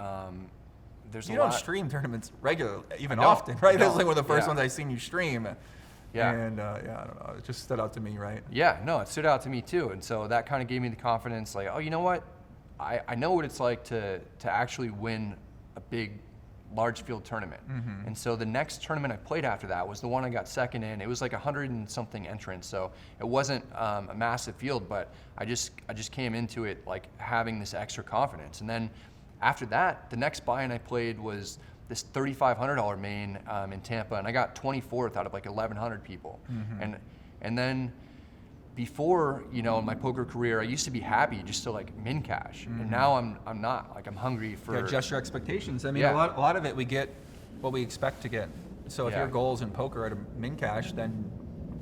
[SPEAKER 3] There's
[SPEAKER 1] You
[SPEAKER 3] a
[SPEAKER 1] don't
[SPEAKER 3] lot.
[SPEAKER 1] stream tournaments regularly, even
[SPEAKER 3] I don't.
[SPEAKER 1] often, right?
[SPEAKER 3] I
[SPEAKER 1] That's
[SPEAKER 3] don't.
[SPEAKER 1] like one of the first
[SPEAKER 3] Yeah.
[SPEAKER 1] ones I seen you stream.
[SPEAKER 3] Yeah.
[SPEAKER 1] And I don't know, it just stood out to me, right?
[SPEAKER 3] Yeah, no, it stood out to me too. And so that kind of gave me the confidence, like, oh, you know what? I know what it's like to actually win a big, large field tournament. And so the next tournament I played after that was the one I got second in. It was like 100 and something entrants, so it wasn't a massive field, but I just came into it like having this extra confidence. And then after that, the next buy-in I played was this $3,500 main in Tampa, and I got 24th out of like 1,100 people. And then before, in my poker career, I used to be happy just to like min cash, and now I'm not. Like I'm hungry for.
[SPEAKER 1] Yeah, adjust your expectations. I mean,
[SPEAKER 3] Yeah.
[SPEAKER 1] a lot of it we get what we expect to get. So if
[SPEAKER 3] Yeah.
[SPEAKER 1] your goals in poker are to min cash, then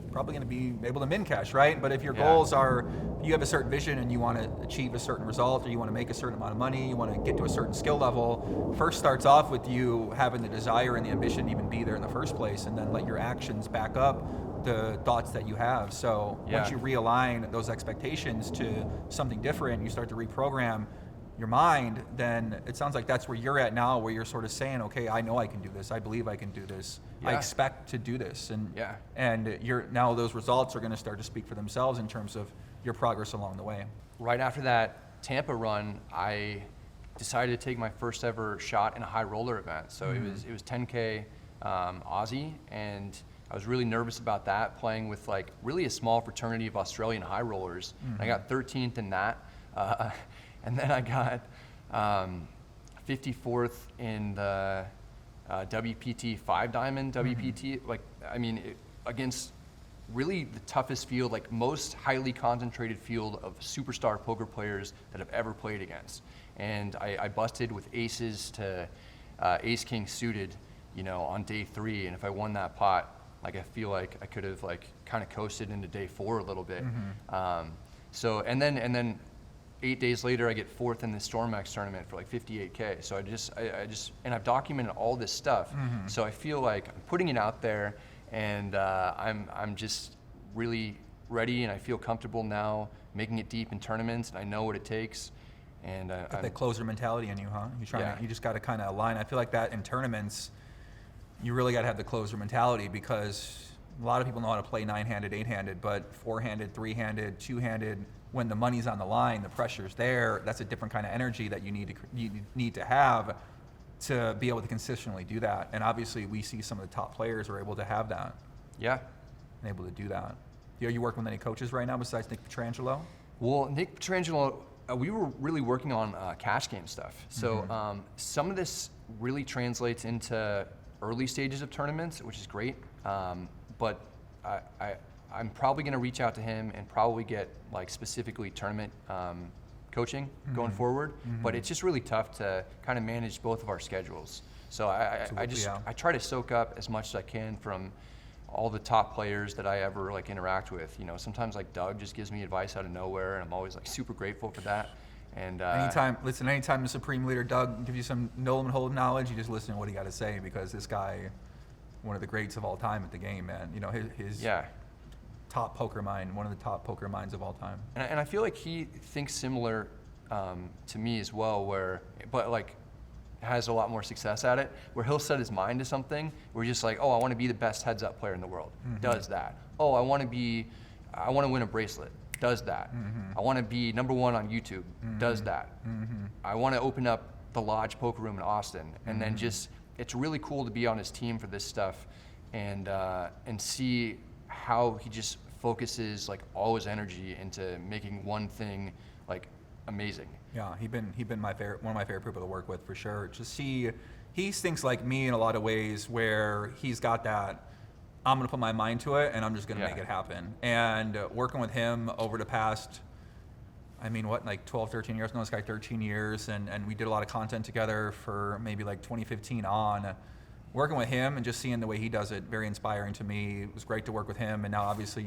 [SPEAKER 1] you're probably going to be able to min cash, right? But if your
[SPEAKER 3] Yeah.
[SPEAKER 1] goals are, you have a certain vision and you want to achieve a certain result, or you want to make a certain amount of money, you want to get to a certain skill level, first starts off with you having the desire and the ambition to even be there in the first place, and then let your actions back up the thoughts that you have. So
[SPEAKER 3] Yeah.
[SPEAKER 1] once you realign those expectations to something different, you start to reprogram your mind, then it sounds like that's where you're at now, where you're sort of saying, okay, I know I can do this. I believe I can do this. I
[SPEAKER 3] Yeah.
[SPEAKER 1] expect to do this. And
[SPEAKER 3] Yeah.
[SPEAKER 1] and you're now those results are going to start to speak for themselves in terms of your progress along the way.
[SPEAKER 3] Right after that Tampa run, I decided to take my first ever shot in a high roller event. So it was 10K Aussie, and I was really nervous about that, playing with like really a small fraternity of Australian high rollers. And I got 13th in that, and then I got 54th in the WPT 5 Diamond WPT. Like, I mean, against really the toughest field, like most highly concentrated field of superstar poker players that I've ever played against. And I busted with aces to ace king suited, on day 3. And if I won that pot, like I feel like I could have like kind of coasted into day 4 a little bit. So and then 8 days later, I get 4th in the Stormex tournament for like 58K. So I just and I've documented all this stuff. So I feel like I'm putting it out there, and I'm just really ready, and I feel comfortable now making it deep in tournaments, and I know what it takes. And
[SPEAKER 1] Got that closer mentality in you, huh?
[SPEAKER 3] Yeah.
[SPEAKER 1] You just got to kind of align. I feel like that in tournaments, you really got to have the closer mentality, because a lot of people know how to play 9-handed, 8-handed, but 4-handed, 3-handed, 2-handed, when the money's on the line, the pressure's there. That's a different kind of energy that you need to have to be able to consistently do that. And obviously, we see some of the top players are able to have that.
[SPEAKER 3] Yeah.
[SPEAKER 1] And able to do that. Are you working with any coaches right now besides Nick Petrangelo?
[SPEAKER 3] Well, Nick Petrangelo, we were really working on cash game stuff. So some of this really translates into early stages of tournaments, which is great. But I'm probably going to reach out to him and probably get like specifically tournament coaching going forward. But it's just really tough to kind of manage both of our schedules. So I try to soak up as much as I can from all the top players that I ever like interact with. Sometimes like Doug just gives me advice out of nowhere, and I'm always like super grateful for that. And
[SPEAKER 1] anytime the Supreme Leader Doug gives you some no and hold knowledge, you just listen to what he got to say, because this guy, one of the greats of all time at the game, man. His top poker mind, one of the top poker minds of all time.
[SPEAKER 3] And I feel like he thinks similar to me as well, but like has a lot more success at it, where he'll set his mind to something. We're just like, oh, I want to be the best heads-up player in the world. Does that. Oh, I want to win a bracelet. Does that. I want to be number 1 on YouTube. Does that. I want to open up the Lodge Poker Room in Austin. And then it's really cool to be on his team for this stuff, and see how he just focuses like all his energy into making one thing like amazing.
[SPEAKER 1] Yeah, he's been one of my favorite people to work with, for sure. Just he thinks like me in a lot of ways, where he's got that, I'm going to put my mind to it and I'm just going to make it happen. And working with him over the past, 12, 13 years, no, this guy 13 years, and we did a lot of content together for maybe like 2015 on. Working with him and just seeing the way he does it, very inspiring to me. It was great to work with him. And now obviously,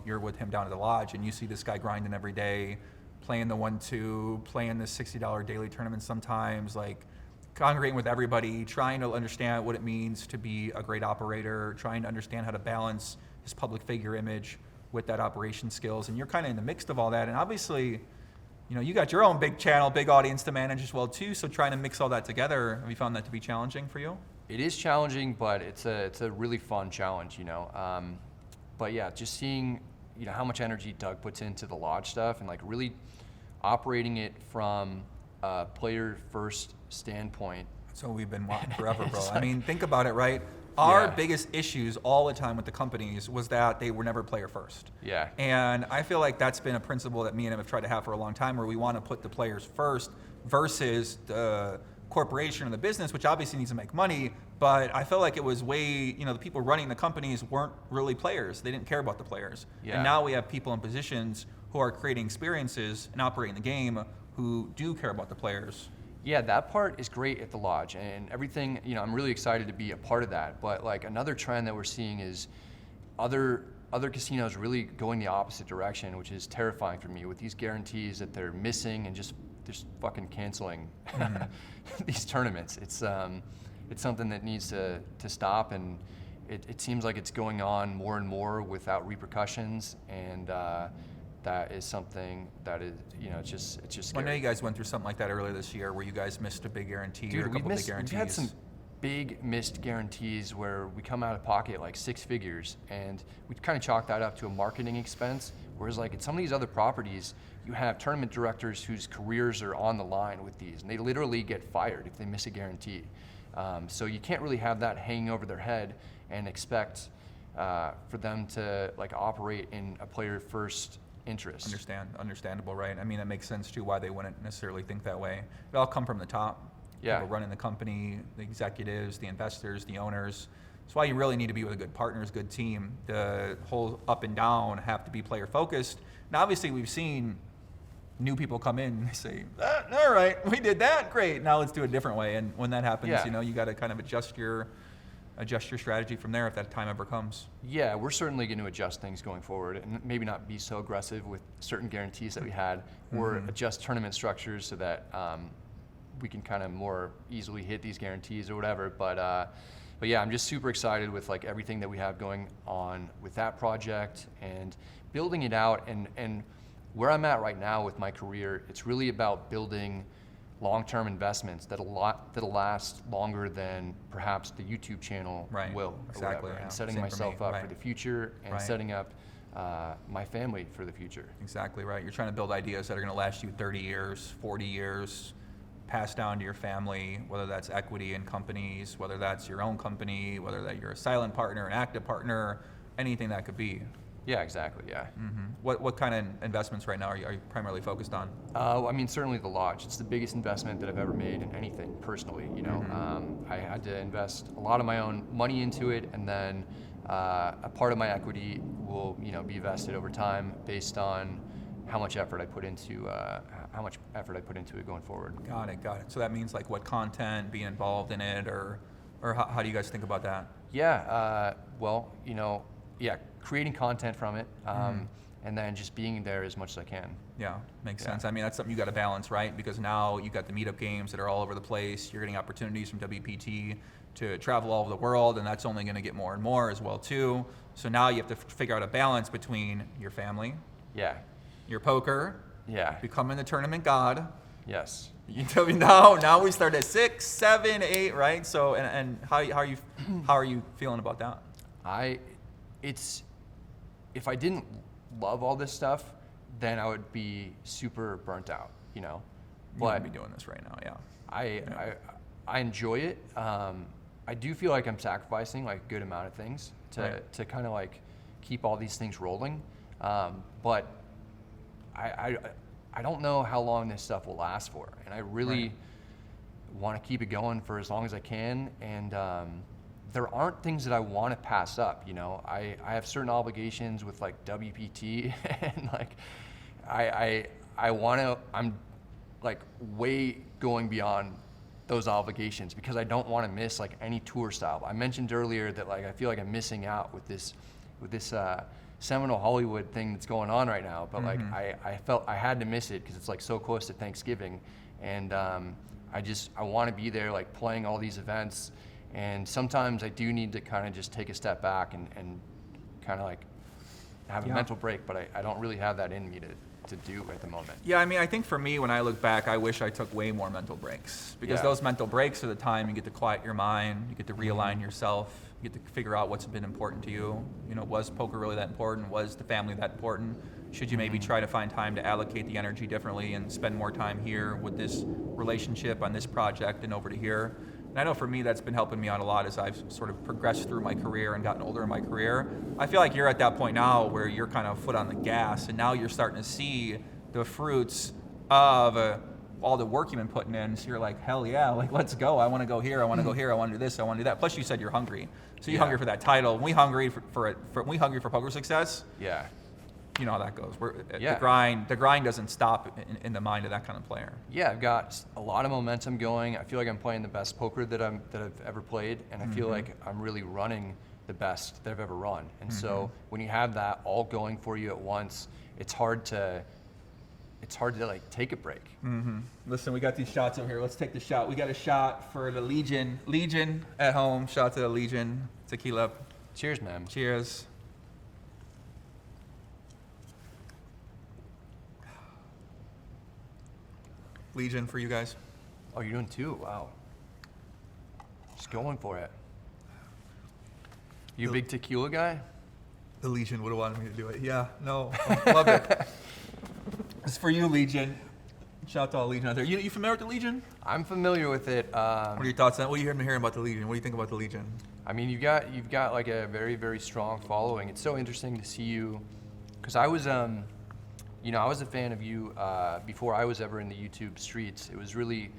[SPEAKER 1] you're with him down at the lodge, and you see this guy grinding every day, playing the 1-2, playing the $60 daily tournament sometimes, like congregating with everybody, trying to understand what it means to be a great operator, trying to understand how to balance his public figure image with that operation skills. And you're kind of in the mix of all that. And obviously, you got your own big channel, big audience to manage as well too. So trying to mix all that together, have you found that to be challenging for you?
[SPEAKER 3] It is challenging, but it's a really fun challenge, But yeah, just seeing, how much energy Doug puts into the lodge stuff and like really operating it from a player first standpoint.
[SPEAKER 1] That's what we've been wanting forever, bro. I mean, think about it, right? Our biggest issues all the time with the companies was that they were never player first.
[SPEAKER 3] Yeah.
[SPEAKER 1] And I feel like that's been a principle that me and him have tried to have for a long time, where we want to put the players first versus the corporation or the business, which obviously needs to make money. But I felt like it was way, the people running the companies weren't really players. They didn't care about the players.
[SPEAKER 3] Yeah.
[SPEAKER 1] And now we have people in positions who are creating experiences and operating the game who do care about the players.
[SPEAKER 3] Yeah, that part is great at the lodge, and everything, I'm really excited to be a part of that. But like another trend that we're seeing is other casinos really going the opposite direction, which is terrifying for me, with these guarantees that they're missing and just fucking canceling these tournaments. It's something that needs to stop, and it seems like it's going on more and more without repercussions, and that is something that is, it's just scary.
[SPEAKER 1] I know you guys went through something like that earlier this year, where you guys missed a big guarantee or a couple big guarantees.
[SPEAKER 3] We've had some big missed guarantees where we come out of pocket like 6 figures, and we kind of chalk that up to a marketing expense. Whereas like at some of these other properties, you have tournament directors whose careers are on the line with these, and they literally get fired if they miss a guarantee. So you can't really have that hanging over their head and expect for them to like operate in a player first interest.
[SPEAKER 1] Understandable, right? I mean, that makes sense too, why they wouldn't necessarily think that way. It all come from the top.
[SPEAKER 3] Yeah.
[SPEAKER 1] People running the company, the executives, the investors, the owners. That's why you really need to be with a good partners, good team. The whole up and down have to be player focused. Now, obviously, we've seen new people come in and they say, all right, we did that, great. Now let's do it a different way. And when that happens, you got to kind of adjust your strategy from there if that time ever comes.
[SPEAKER 3] Yeah, we're certainly going to adjust things going forward, and maybe not be so aggressive with certain guarantees that we had, or adjust tournament structures so that we can kind of more easily hit these guarantees or whatever. But yeah, I'm just super excited with like everything that we have going on with that project and building it out. And where I'm at right now with my career, it's really about building long-term investments that'll last longer than perhaps the YouTube channel will.
[SPEAKER 1] Exactly.
[SPEAKER 3] And setting myself up for the future and setting up my family for the future.
[SPEAKER 1] Exactly right. You're trying to build ideas that are going to last you 30 years, 40 years, pass down to your family, whether that's equity in companies, whether that's your own company, whether that you're a silent partner, an active partner, anything that could be.
[SPEAKER 3] Yeah, exactly, yeah.
[SPEAKER 1] What kind of investments right now are you primarily focused on?
[SPEAKER 3] I mean, certainly the lodge. It's the biggest investment that I've ever made in anything personally, I had to invest a lot of my own money into it, and then a part of my equity will, be vested over time based on how much effort I put into it going forward. Got it.
[SPEAKER 1] So that means like what content, being involved in it, or how do you guys think about that?
[SPEAKER 3] Yeah, creating content from it, and then just being there as much as I can.
[SPEAKER 1] Yeah, makes sense. I mean, that's something you got to balance, right? Because now you got the meetup games that are all over the place. You're getting opportunities from WPT to travel all over the world, and that's only going to get more and more as well too. So now you have to figure out a balance between your family, your poker, becoming the tournament god.
[SPEAKER 3] Yes.
[SPEAKER 1] You tell me now we start at 6, 7, 8, right? So and how are you feeling about that?
[SPEAKER 3] If I didn't love all this stuff, then I would be super burnt out,
[SPEAKER 1] You
[SPEAKER 3] But
[SPEAKER 1] wouldn't be doing this right now,
[SPEAKER 3] I enjoy it. I do feel like I'm sacrificing like a good amount of things to kind of like keep all these things rolling. But I don't know how long this stuff will last for, and I really want to keep it going for as long as I can. And there aren't things that I want to pass up. I have certain obligations with like WPT, and like I'm like way going beyond those obligations because I don't want to miss like any tour style. I mentioned earlier that like I feel like I'm missing out with this seminal Hollywood thing that's going on right now. But like I felt I had to miss it because it's like so close to Thanksgiving, and I want to be there like playing all these events. And sometimes I do need to kind of just take a step back and kind of like have a mental break, but I don't really have that in me to do at the moment.
[SPEAKER 1] Yeah, I mean, I think for me, when I look back, I wish I took way more mental breaks, because those mental breaks are the time you get to quiet your mind, you get to realign yourself, you get to figure out what's been important to you. You know, was poker really that important? Was the family that important? Should you maybe try to find time to allocate the energy differently and spend more time here with this relationship on this project and over to here? And I know for me, that's been helping me out a lot as I've sort of progressed through my career and gotten older in my career. I feel like you're at that point now where you're kind of foot on the gas, and now you're starting to see the fruits of all the work you've been putting in. So you're like, hell yeah, like let's go. I want to go here. I want to go here. I want to do this. I want to do that. Plus, you said you're hungry, so you're hungry for that title. We hungry for we hungry for poker success.
[SPEAKER 3] Yeah.
[SPEAKER 1] You know how that goes. The grind doesn't stop in the mind of that kind of player.
[SPEAKER 3] Yeah, I've got a lot of momentum going. I feel like I'm playing the best poker that I've ever played, and I feel like I'm really running the best that I've ever run. And so when you have that all going for you at once, it's hard to like take a break.
[SPEAKER 1] Listen, we got these shots over here. Let's take the shot. We got a shot for the Legion at home. Shout out to the Legion tequila.
[SPEAKER 3] Cheers, man.
[SPEAKER 1] Cheers. Legion for you guys.
[SPEAKER 3] Oh, you're doing two? Wow. Just going for it. You a big tequila guy?
[SPEAKER 1] The Legion would have wanted me to do it. Yeah, no, love it. It's for you, Legion. Shout out to all Legion out there. You familiar with the Legion?
[SPEAKER 3] I'm familiar with it.
[SPEAKER 1] What are your thoughts on it? What are you hearing about the Legion? What do you think about the Legion?
[SPEAKER 3] I mean, you've got like a very, very strong following. It's so interesting to see you, because I was I was a fan of you before I was ever in the YouTube streets. It was really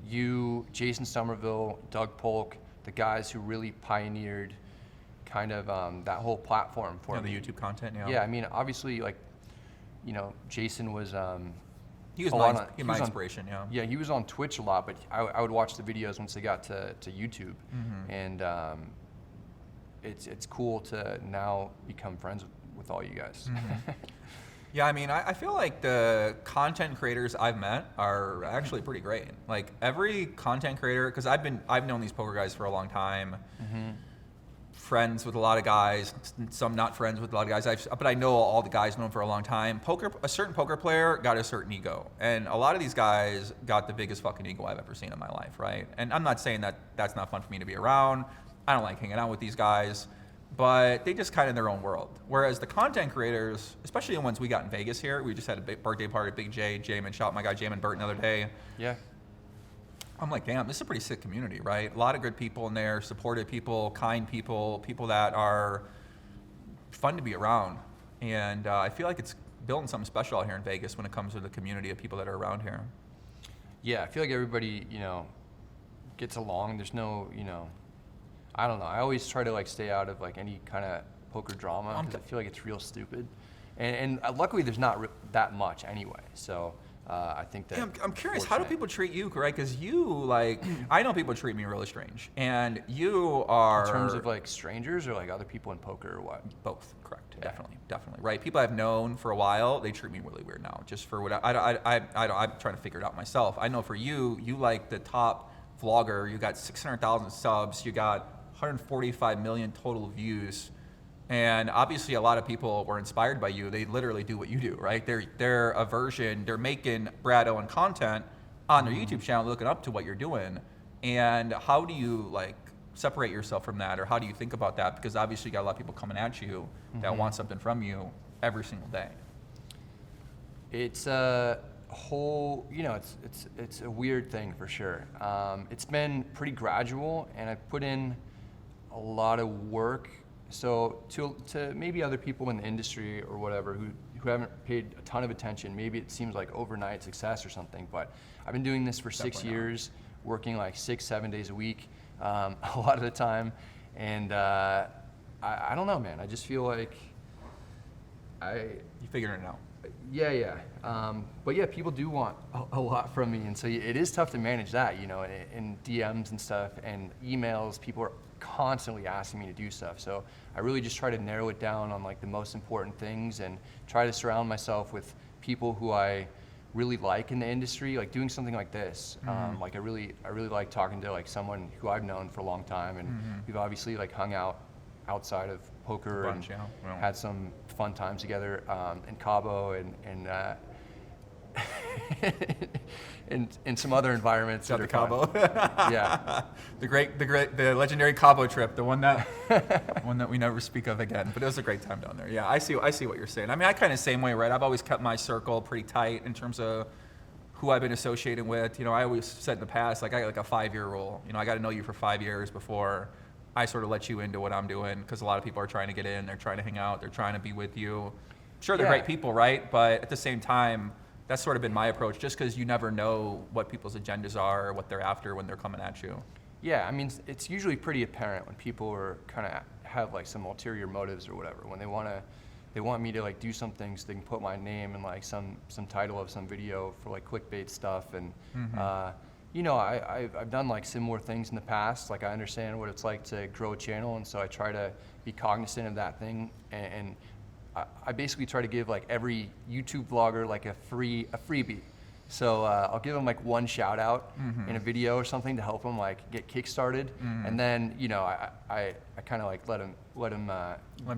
[SPEAKER 3] you, Jason Somerville, Doug Polk, the guys who really pioneered kind of that whole platform for
[SPEAKER 1] the
[SPEAKER 3] me.
[SPEAKER 1] YouTube content,
[SPEAKER 3] Yeah, I mean, obviously, like, Jason was
[SPEAKER 1] he was my inspiration, yeah.
[SPEAKER 3] Yeah, he was on Twitch a lot, but I would watch the videos once they got to YouTube, and it's cool to now become friends with all you guys.
[SPEAKER 1] Yeah, I mean, I feel like the content creators I've met are actually pretty great. Like every content creator, because I've known these poker guys for a long time. Friends with a lot of guys, some not friends with a lot of guys. But I know all the guys known for a long time. A certain poker player got a certain ego, and a lot of these guys got the biggest fucking ego I've ever seen in my life, right? And I'm not saying that that's not fun for me to be around. I don't like hanging out with these guys, but they just kind of in their own world. Whereas the content creators, especially the ones we got in Vegas here, we just had a big birthday party at Big J, Jamin, shout out my guy Jamin Burton the other day.
[SPEAKER 3] Yeah.
[SPEAKER 1] I'm like, damn, this is a pretty sick community, right? A lot of good people in there, supportive people, kind people, people that are fun to be around. And I feel like it's building something special out here in Vegas when it comes to the community of people that are around here.
[SPEAKER 3] Yeah, I feel like everybody, gets along. There's no, I don't know. I always try to like stay out of like any kind of poker drama because I feel like it's real stupid. And luckily there's not that much anyway. So I think that.
[SPEAKER 1] Yeah, I'm curious, how do people treat you, right? Because you, like, I know people treat me really strange. And you are.
[SPEAKER 3] In terms of like strangers or like other people in poker or what?
[SPEAKER 1] Both, correct. Yeah. Definitely. Right? People I've known for a while, they treat me really weird now. Just for what I'm trying to figure it out myself. I know for you like the top vlogger, you got 600,000 subs, you got 145 million total views. And obviously a lot of people were inspired by you. They literally do what you do, right? They're making Brad Owen content on their YouTube channel, looking up to what you're doing. And how do you like separate yourself from that? Or how do you think about that? Because obviously you got a lot of people coming at you that want something from you every single day.
[SPEAKER 3] It's a whole, it's a weird thing for sure. It's been pretty gradual, and I've put in a lot of work. So to maybe other people in the industry or whatever who haven't paid a ton of attention, maybe it seems like overnight success or something, but I've been doing this for 6 years, working like 6-7 days a week, a lot of the time, and I don't know, man. I just feel like
[SPEAKER 1] You figured it out.
[SPEAKER 3] Yeah. But yeah, people do want a lot from me, and so it is tough to manage that, in DMs and stuff and emails. People are constantly asking me to do stuff. So I really just try to narrow it down on like the most important things and try to surround myself with people who I really like in the industry, like doing something like this. Like I really like talking to like someone who I've known for a long time, and we've obviously like hung out outside of poker and had some fun times together in Cabo and in some other environments.
[SPEAKER 1] Shout out to Cabo.
[SPEAKER 3] Yeah,
[SPEAKER 1] the legendary Cabo trip, the one that we never speak of again. But it was a great time down there. Yeah, I see what you're saying. I mean, I kind of same way, right? I've always kept my circle pretty tight in terms of who I've been associating with. You know, I always said in the past, like I got like a 5-year rule. You know, I got to know you for 5 years before I sort of let you into what I'm doing, because a lot of people are trying to get in, they're trying to hang out, they're trying to be with you. Sure, they're great people, right? But at the same time, that's sort of been my approach, just because you never know what people's agendas are, or what they're after when they're coming at you.
[SPEAKER 3] Yeah, I mean, it's usually pretty apparent when people are kind of have like some ulterior motives or whatever. When they want me to like do some things, they can put my name in like some title of some video for like clickbait stuff. And you know, I've done like similar things in the past. Like I understand what it's like to grow a channel, and so I try to be cognizant of that thing. And I basically try to give like every YouTube vlogger like a freebie. So I'll give them like one shout out in a video or something to help them like get kickstarted, and then you know I kind of like let them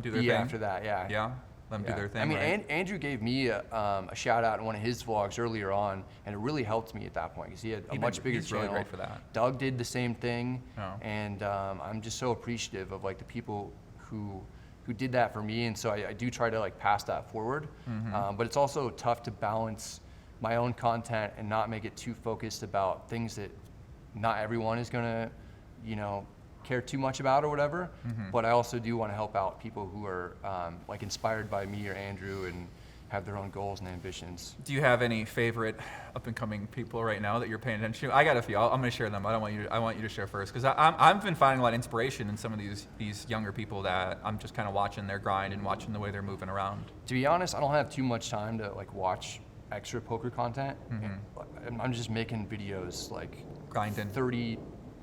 [SPEAKER 1] do their
[SPEAKER 3] be
[SPEAKER 1] thing
[SPEAKER 3] after that. Yeah.
[SPEAKER 1] Let them do their thing.
[SPEAKER 3] I mean,
[SPEAKER 1] right?
[SPEAKER 3] Andrew gave me a shout out in one of his vlogs earlier on, and it really helped me at that point because he had a much bigger
[SPEAKER 1] he's
[SPEAKER 3] channel.
[SPEAKER 1] really great for that.
[SPEAKER 3] Doug did the same thing,
[SPEAKER 1] and
[SPEAKER 3] I'm just so appreciative of like the people who did that for me, and so I do try to like pass that forward. But it's also tough to balance my own content and not make it too focused about things that not everyone is gonna, you know, care too much about or whatever. But I also do want to help out people who are like inspired by me or Andrew and have their own goals and ambitions.
[SPEAKER 1] Do you have any favorite up and coming people right now that you're paying attention to? I got a few. I'm going to share them. I want you to share first, because I've been finding a lot of inspiration in some of these younger people that I'm just kind of watching their grind and watching the way they're moving around.
[SPEAKER 3] To be honest, I don't have too much time to like watch extra poker content. I'm just making videos like
[SPEAKER 1] grinding
[SPEAKER 3] 30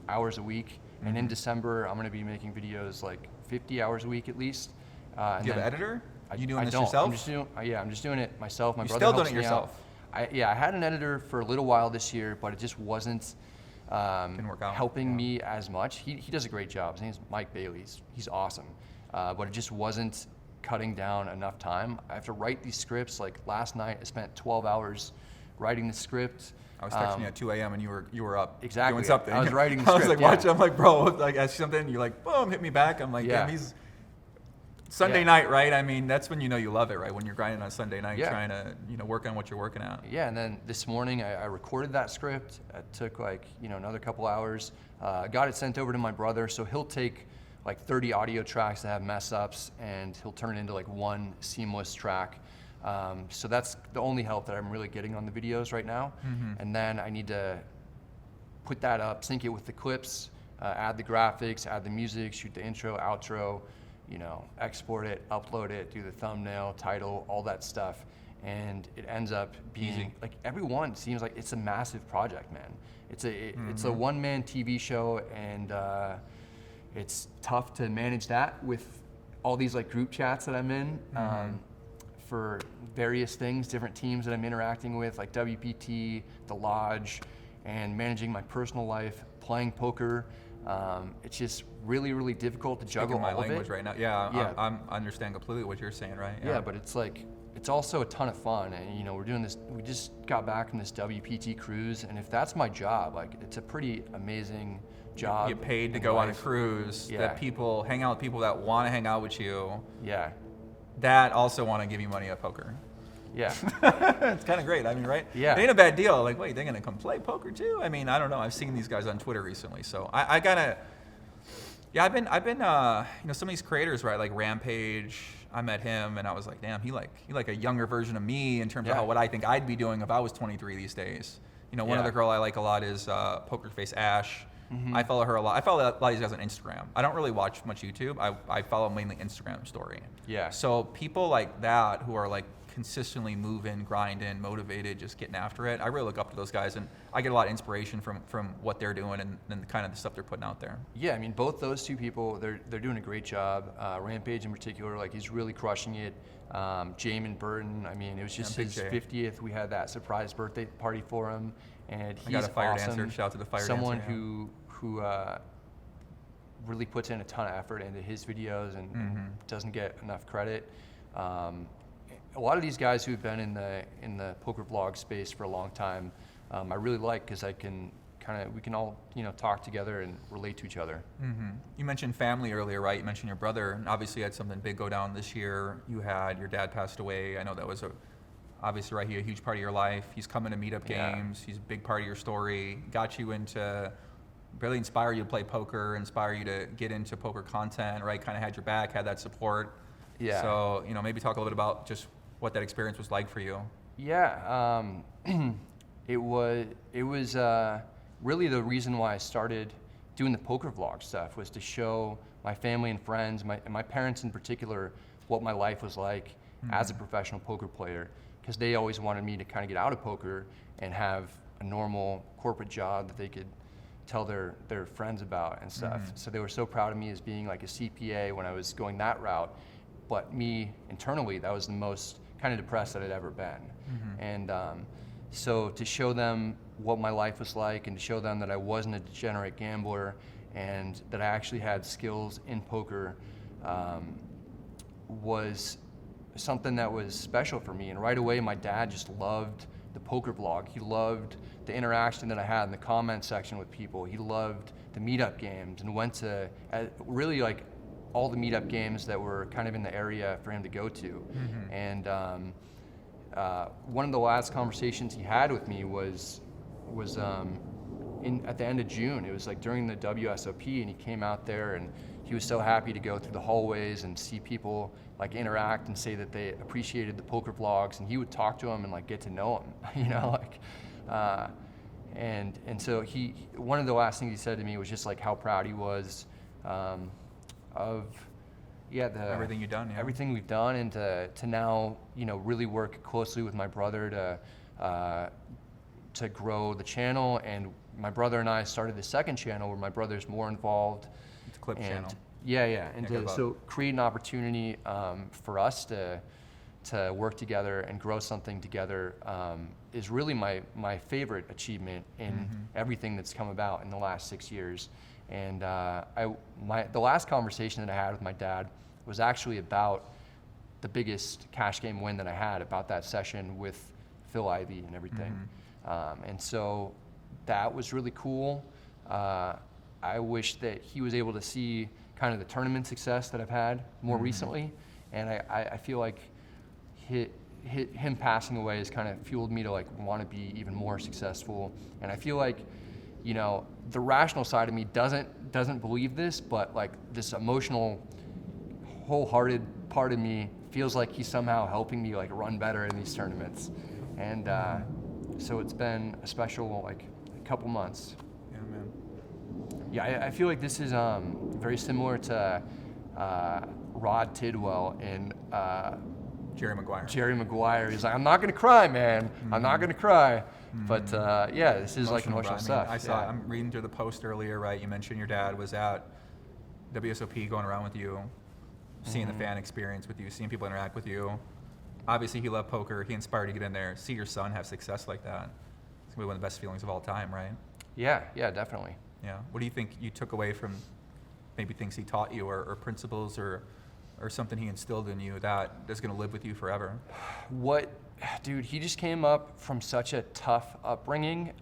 [SPEAKER 3] hours a week. And in December, I'm going to be making videos like 50 hours a week at least.
[SPEAKER 1] Do you have an editor? Are you doing this
[SPEAKER 3] don't.
[SPEAKER 1] yourself?
[SPEAKER 3] I'm just doing it myself. My
[SPEAKER 1] You're
[SPEAKER 3] brother
[SPEAKER 1] still
[SPEAKER 3] helps
[SPEAKER 1] doing it
[SPEAKER 3] me out.
[SPEAKER 1] yourself?
[SPEAKER 3] I had an editor for a little while this year, but it just wasn't
[SPEAKER 1] Didn't work out.
[SPEAKER 3] helping me as much. He does a great job. His name's Mike Bailey. He's awesome. But it just wasn't cutting down enough time. I have to write these scripts. Like last night, I spent 12 hours writing the script.
[SPEAKER 1] I was texting you at 2 a.m. and you were up
[SPEAKER 3] Exactly.
[SPEAKER 1] doing something.
[SPEAKER 3] I was writing the
[SPEAKER 1] I was
[SPEAKER 3] script,
[SPEAKER 1] like watching. I'm like, bro, like ask something. You're like, boom, hit me back. I'm like, damn, he's Sunday night, right? I mean, that's when you know you love it, right? When you're grinding on Sunday night, trying to work on what you're working at.
[SPEAKER 3] Yeah, and then this morning I recorded that script. It took like another couple hours. Got it sent over to my brother, so he'll take like 30 audio tracks that have mess ups, and he'll turn it into like one seamless track. So that's the only help that I'm really getting on the videos right now. And then I need to put that up, sync it with the clips, add the graphics, add the music, shoot the intro, outro, export it, upload it, do the thumbnail, title, all that stuff. And it ends up being like everyone seems like it's a massive project, man. It's a one-man TV show, and it's tough to manage that with all these like group chats that I'm in. For various things, different teams that I'm interacting with, like WPT, the Lodge, and managing my personal life, playing poker. It's just really, really difficult to juggle
[SPEAKER 1] my
[SPEAKER 3] all of it.
[SPEAKER 1] language right now. Yeah. I understand completely what you're saying, right?
[SPEAKER 3] Yeah, but it's like, it's also a ton of fun. And we're doing this, we just got back from this WPT cruise, and if that's my job, like it's a pretty amazing job.
[SPEAKER 1] You get paid to go on a cruise, that people hang out with people that want to hang out with you.
[SPEAKER 3] Yeah.
[SPEAKER 1] That also want to give you money at poker.
[SPEAKER 3] Yeah.
[SPEAKER 1] It's kind of great. I mean, right?
[SPEAKER 3] Yeah.
[SPEAKER 1] It ain't a bad deal. Like, wait, they're going to come play poker too? I mean, I don't know. I've seen these guys on Twitter recently. So I got to, I've been some of these creators, right? Like Rampage, I met him and I was like, damn, he like a younger version of me in terms of what I think I'd be doing if I was 23 these days. One other girl I like a lot is Poker Face Ash. I follow her a lot. I follow a lot of these guys on Instagram. I don't really watch much YouTube. I follow mainly Instagram story.
[SPEAKER 3] Yeah.
[SPEAKER 1] So people like that who are like consistently moving, grinding, motivated, just getting after it. I really look up to those guys, and I get a lot of inspiration from what they're doing and the kind of the stuff they're putting out there.
[SPEAKER 3] Yeah, I mean, both those two people, they're doing a great job. Rampage in particular, like he's really crushing it. Jamin Burton, I mean, it was just his 50th. We had that surprise birthday party for him, and he's
[SPEAKER 1] I got a fire
[SPEAKER 3] awesome.
[SPEAKER 1] dancer. Shout out to the fire
[SPEAKER 3] Someone
[SPEAKER 1] dancer.
[SPEAKER 3] who really puts in a ton of effort into his videos and doesn't get enough credit. A lot of these guys who've been in the poker vlog space for a long time, I really like, because we can all talk together and relate to each other.
[SPEAKER 1] You mentioned family earlier, right? You mentioned your brother, and obviously you had something big go down this year. You had your dad passed away. I know that was obviously right here, a huge part of your life. He's coming to meetup games. He's a big part of your story. Got you into, really inspire you to play poker, inspire you to get into poker content, right? Kind of had your back, had that support.
[SPEAKER 3] Yeah.
[SPEAKER 1] So maybe talk a little bit about just what that experience was like for you.
[SPEAKER 3] Yeah, it was really the reason why I started doing the poker vlog stuff, was to show my family and friends, my parents in particular, what my life was like as a professional poker player, because they always wanted me to kind of get out of poker and have a normal corporate job that they could tell their friends about and stuff. So they were so proud of me as being like a CPA when I was going that route. But me, internally, that was the most kind of depressed that I'd ever been. And so to show them what my life was like, and to show them that I wasn't a degenerate gambler and that I actually had skills in poker, was something that was special for me. And right away, my dad just loved the poker vlog. He loved the interaction that I had in the comment section with people. He loved the meetup games, and went to really like all the meetup games that were kind of in the area for him to go to. And one of the last conversations he had with me was at the end of June. It was like during the WSOP, and he came out there, and he was so happy to go through the hallways and see people like interact and say that they appreciated the poker vlogs, and he would talk to them and like get to know them, and so one of the last things he said to me was just like how proud he was of
[SPEAKER 1] everything you've done,
[SPEAKER 3] everything we've done, and to now really work closely with my brother to grow the channel. And my brother and I started the second channel where my brother's more involved.
[SPEAKER 1] It's a clip channel.
[SPEAKER 3] So create an opportunity for us to work together and grow something together is really my favorite achievement in everything that's come about in the last 6 years. And the last conversation that I had with my dad was actually about the biggest cash game win that I had, about that session with Phil Ivey and everything. And so that was really cool. I wish that he was able to see kind of the tournament success that I've had more recently. And I feel like him passing away has kind of fueled me to like want to be even more successful. And I feel like the rational side of me doesn't believe this, but like this emotional, wholehearted part of me feels like he's somehow helping me like run better in these tournaments. And so it's been a special like a couple months.
[SPEAKER 1] Yeah, man.
[SPEAKER 3] Yeah, I feel like this is very similar to Rod Tidwell and
[SPEAKER 1] Jerry
[SPEAKER 3] Maguire. He's like, I'm not gonna cry, man. I'm not gonna cry. But this is like emotional stuff.
[SPEAKER 1] I'm reading through the post earlier, right? You mentioned your dad was at WSOP going around with you, seeing the fan experience with you, seeing people interact with you. Obviously, he loved poker. He inspired you to get in there. See your son have success like that. It's gonna be one of the best feelings of all time, right?
[SPEAKER 3] Yeah, definitely.
[SPEAKER 1] Yeah. What do you think you took away from maybe things he taught you, or principles, or something he instilled in you that is going to live with you forever?
[SPEAKER 3] Dude, he just came up from such a tough upbringing.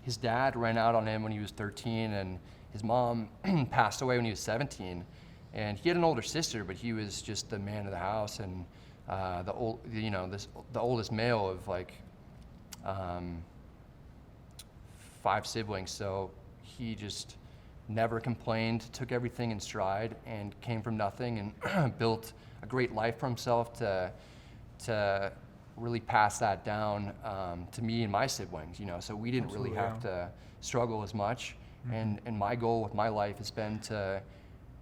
[SPEAKER 3] His dad ran out on him when he was 13, and his mom passed away when he was 17. And he had an older sister, but he was just the man of the house, and the oldest male of like 5 siblings. So he just never complained, took everything in stride, and came from nothing and built a great life for himself to really pass that down to me and my siblings. So we didn't really have to struggle as much. And my goal with my life has been to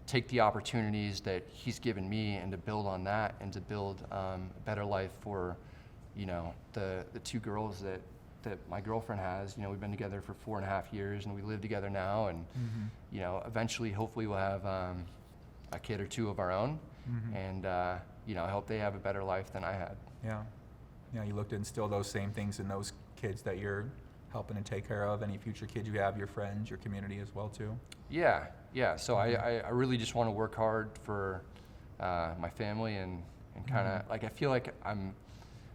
[SPEAKER 3] take the opportunities that he's given me and to build on that and to build a better life for, the two girls that my girlfriend has. We've been together for 4.5 years and we live together now, and eventually hopefully we'll have a kid or two of our own, and I hope they have a better life than I had.
[SPEAKER 1] Yeah, you look to instill those same things in those kids that you're helping to take care of, any future kids you have, your friends, your community as well too.
[SPEAKER 3] Yeah. So I really just want to work hard for my family and kind of like, I feel like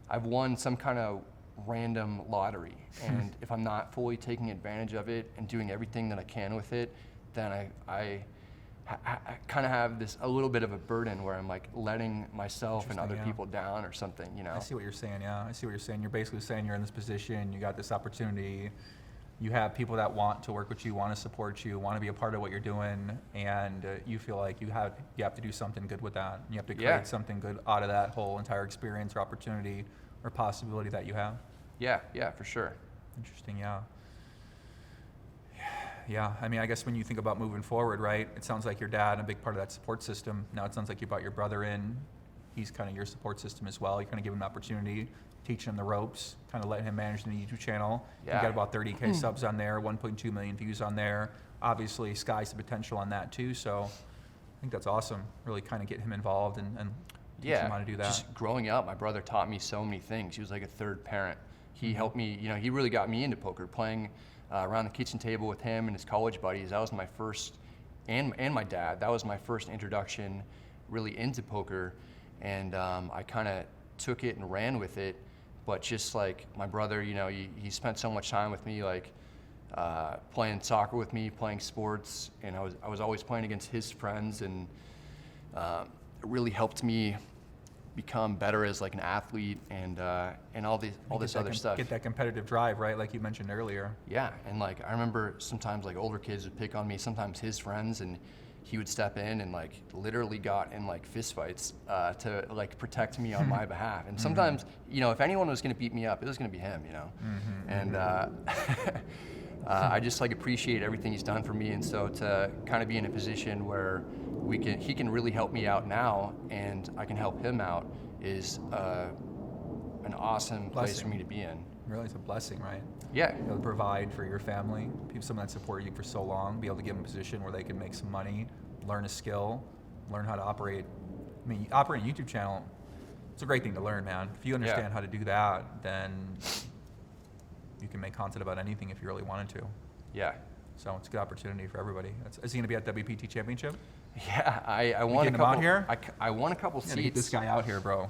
[SPEAKER 3] I've won some kind of random lottery, and if I'm not fully taking advantage of it and doing everything that I can with it, then I kind of have a little bit of a burden where I'm like letting myself and other people down or something,
[SPEAKER 1] I see what you're saying. Yeah, I see what you're saying. You're basically saying you're in this position, you got this opportunity, you have people that want to work with you, want to support you, want to be a part of what you're doing, and you feel like you have to do something good with that. You have to create something good out of that whole entire experience or opportunity or possibility that you have.
[SPEAKER 3] Yeah, for sure.
[SPEAKER 1] Interesting, yeah. Yeah, I mean, I guess when you think about moving forward, right, it sounds like your dad, a big part of that support system. Now it sounds like you brought your brother in. He's kind of your support system as well. You kind of give him an opportunity, teaching him the ropes, kind of letting him manage the YouTube channel.
[SPEAKER 3] Yeah.
[SPEAKER 1] You got about 30K subs on there, 1.2 million views on there. Obviously, sky's the potential on that too. So I think that's awesome. Really kind of get him involved and teach him how to do that.
[SPEAKER 3] Just growing up, my brother taught me so many things. He was like a third parent. He helped me, he really got me into poker, playing around the kitchen table with him and his college buddies. That was my first, and my dad, that was my first introduction really into poker. And I kind of took it and ran with it. But just like my brother, he spent so much time with me, like playing soccer with me, playing sports, and I was always playing against his friends, and it really helped me become better as like an athlete and all this other stuff.
[SPEAKER 1] Get that competitive drive, right? Like you mentioned earlier.
[SPEAKER 3] Yeah, and like I remember sometimes like older kids would pick on me, sometimes his friends, and he would step in and like literally got in like fist fights to like protect me on my behalf. And sometimes, if anyone was going to beat me up, it was going to be him, And I just like appreciate everything he's done for me. And so to kind of be in a position where he can really help me out now, and I can help him out, is an awesome place for me to be in.
[SPEAKER 1] Really, it's a blessing, right?
[SPEAKER 3] Yeah.
[SPEAKER 1] Be able to provide for your family, someone that supported you for so long, be able to give them a position where they can make some money, learn a skill, learn how to operate. I mean, operating a YouTube channel, it's a great thing to learn, man. If you understand how to do that, then you can make content about anything if you really wanted to.
[SPEAKER 3] Yeah.
[SPEAKER 1] So it's a good opportunity for everybody. Is he going to be at WPT Championship?
[SPEAKER 3] Yeah, I won a couple.
[SPEAKER 1] Out here?
[SPEAKER 3] I won a couple seats.
[SPEAKER 1] Get this guy out here, bro.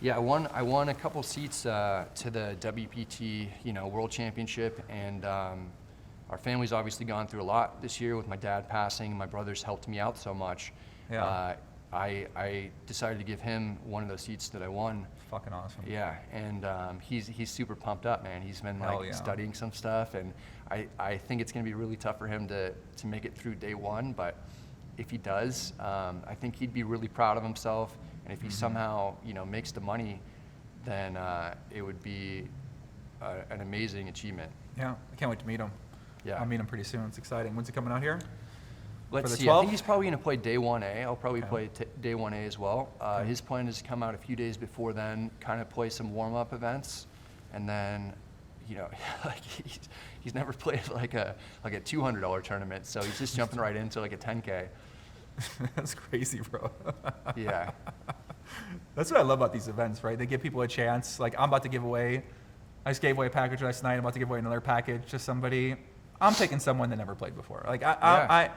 [SPEAKER 3] Yeah, I won a couple seats to the WPT World Championship, and our family's obviously gone through a lot this year with my dad passing. My brother's helped me out so much.
[SPEAKER 1] Yeah.
[SPEAKER 3] I decided to give him one of those seats that I won.
[SPEAKER 1] Fucking awesome.
[SPEAKER 3] Yeah, and he's super pumped up, man. He's been studying some stuff, and I think it's gonna be really tough for him to make it through day one, but if he does, I think he'd be really proud of himself. And if he somehow, makes the money, then it would be an amazing achievement.
[SPEAKER 1] Yeah, I can't wait to meet him.
[SPEAKER 3] Yeah,
[SPEAKER 1] I'll meet him pretty soon. It's exciting. When's he coming out here?
[SPEAKER 3] Let's see. I think he's probably going to play day 1A. I'll probably play day 1A as well. His plan is to come out a few days before then, kind of play some warm-up events, and then, like he's never played like a $200 tournament, so he's just jumping right into like a 10K.
[SPEAKER 1] That's crazy, bro.
[SPEAKER 3] Yeah.
[SPEAKER 1] That's what I love about these events, right? They give people a chance. Like, I'm about to give away, I just gave away a package last night. I'm about to give away another package to somebody. I'm taking someone that never played before. Like, I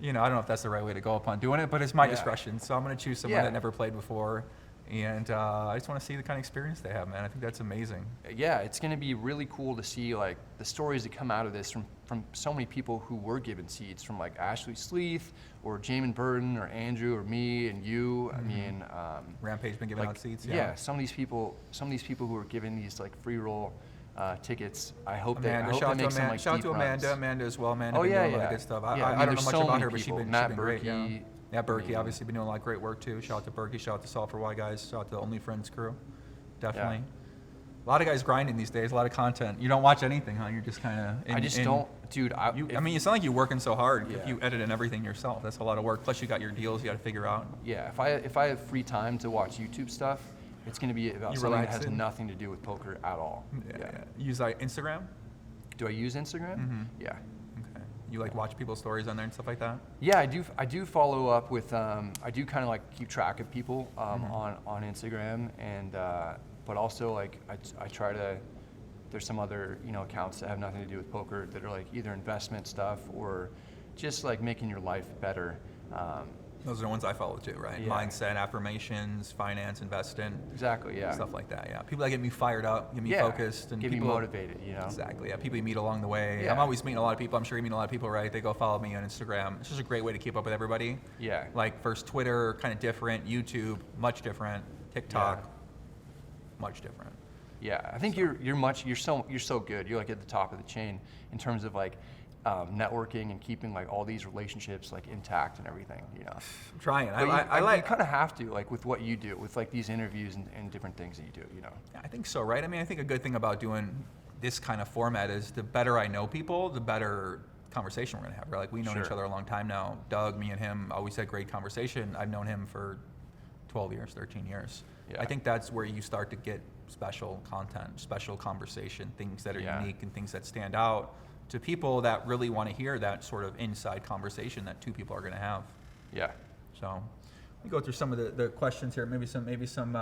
[SPEAKER 1] don't know if that's the right way to go upon doing it, but it's my discretion. So I'm going to choose someone that never played before. And I just want to see the kind of experience they have, man. I think that's amazing.
[SPEAKER 3] Yeah, it's going to be really cool to see like the stories that come out of this from so many people who were given seats, from like Ashley Sleeth or Jamin Burton or Andrew or me and you. I mean,
[SPEAKER 1] Rampage been giving out seats.
[SPEAKER 3] Yeah, some of these people who are given these like free roll tickets. I hope they make some like
[SPEAKER 1] shout out to Amanda.
[SPEAKER 3] runs.
[SPEAKER 1] Amanda as well. Amanda
[SPEAKER 3] Doing
[SPEAKER 1] a lot of good stuff. I don't know much about her, but she's been great. Yeah, Berkey obviously been doing a lot of great work too. Shout out to Berkey. Shout out to Solve for Why guys. Shout out to the Only Friends crew. Definitely. A lot of guys grinding these days, a lot of content. You don't watch anything, huh? You're just kind of.
[SPEAKER 3] I just don't, dude.
[SPEAKER 1] I mean, you sound like you're working so hard.
[SPEAKER 3] Yeah.
[SPEAKER 1] If you edit and everything yourself, that's a lot of work. Plus, you got your deals you got to figure out.
[SPEAKER 3] Yeah, if I have free time to watch YouTube stuff, it's going to be about something that has nothing to do with poker at all.
[SPEAKER 1] Yeah. Use Instagram?
[SPEAKER 3] Do I use Instagram?
[SPEAKER 1] Mm-hmm.
[SPEAKER 3] Yeah.
[SPEAKER 1] Okay. You like watch people's stories on there and stuff like that?
[SPEAKER 3] Yeah, I do follow up with. I do kind of like keep track of people on Instagram, and but also like I try to. There's some other accounts that have nothing to do with poker that are like either investment stuff or just like making your life better.
[SPEAKER 1] Those are the ones I follow too, right?
[SPEAKER 3] Yeah.
[SPEAKER 1] Mindset, affirmations, finance, investing.
[SPEAKER 3] Exactly, yeah.
[SPEAKER 1] Stuff like that, yeah. People that get me fired up, get me focused. And
[SPEAKER 3] get me motivated,
[SPEAKER 1] Exactly, yeah. People you meet along the way.
[SPEAKER 3] Yeah.
[SPEAKER 1] I'm always meeting a lot of people. I'm sure you meet a lot of people, right? They go follow me on Instagram. It's just a great way to keep up with everybody.
[SPEAKER 3] Yeah.
[SPEAKER 1] Like first Twitter, kind of different. YouTube, much different. TikTok, much different.
[SPEAKER 3] Yeah, I think you're so good. You're like at the top of the chain in terms of like networking and keeping like all these relationships like intact and everything.
[SPEAKER 1] I'm trying.
[SPEAKER 3] You kind of have to, like with what you do, with like these interviews and different things that you do.
[SPEAKER 1] I think so, right? I mean, I think a good thing about doing this kind of format is the better I know people, the better conversation we're gonna have. Right? Like we've known each other a long time now. Doug, me and him always had great conversation. I've known him for 12 years, 13 years.
[SPEAKER 3] Yeah.
[SPEAKER 1] I think that's where you start to get special content, special conversation, things that are unique and things that stand out to people that really want to hear that sort of inside conversation that two people are going to have.
[SPEAKER 3] Yeah.
[SPEAKER 1] So let me go through some of the questions here, maybe some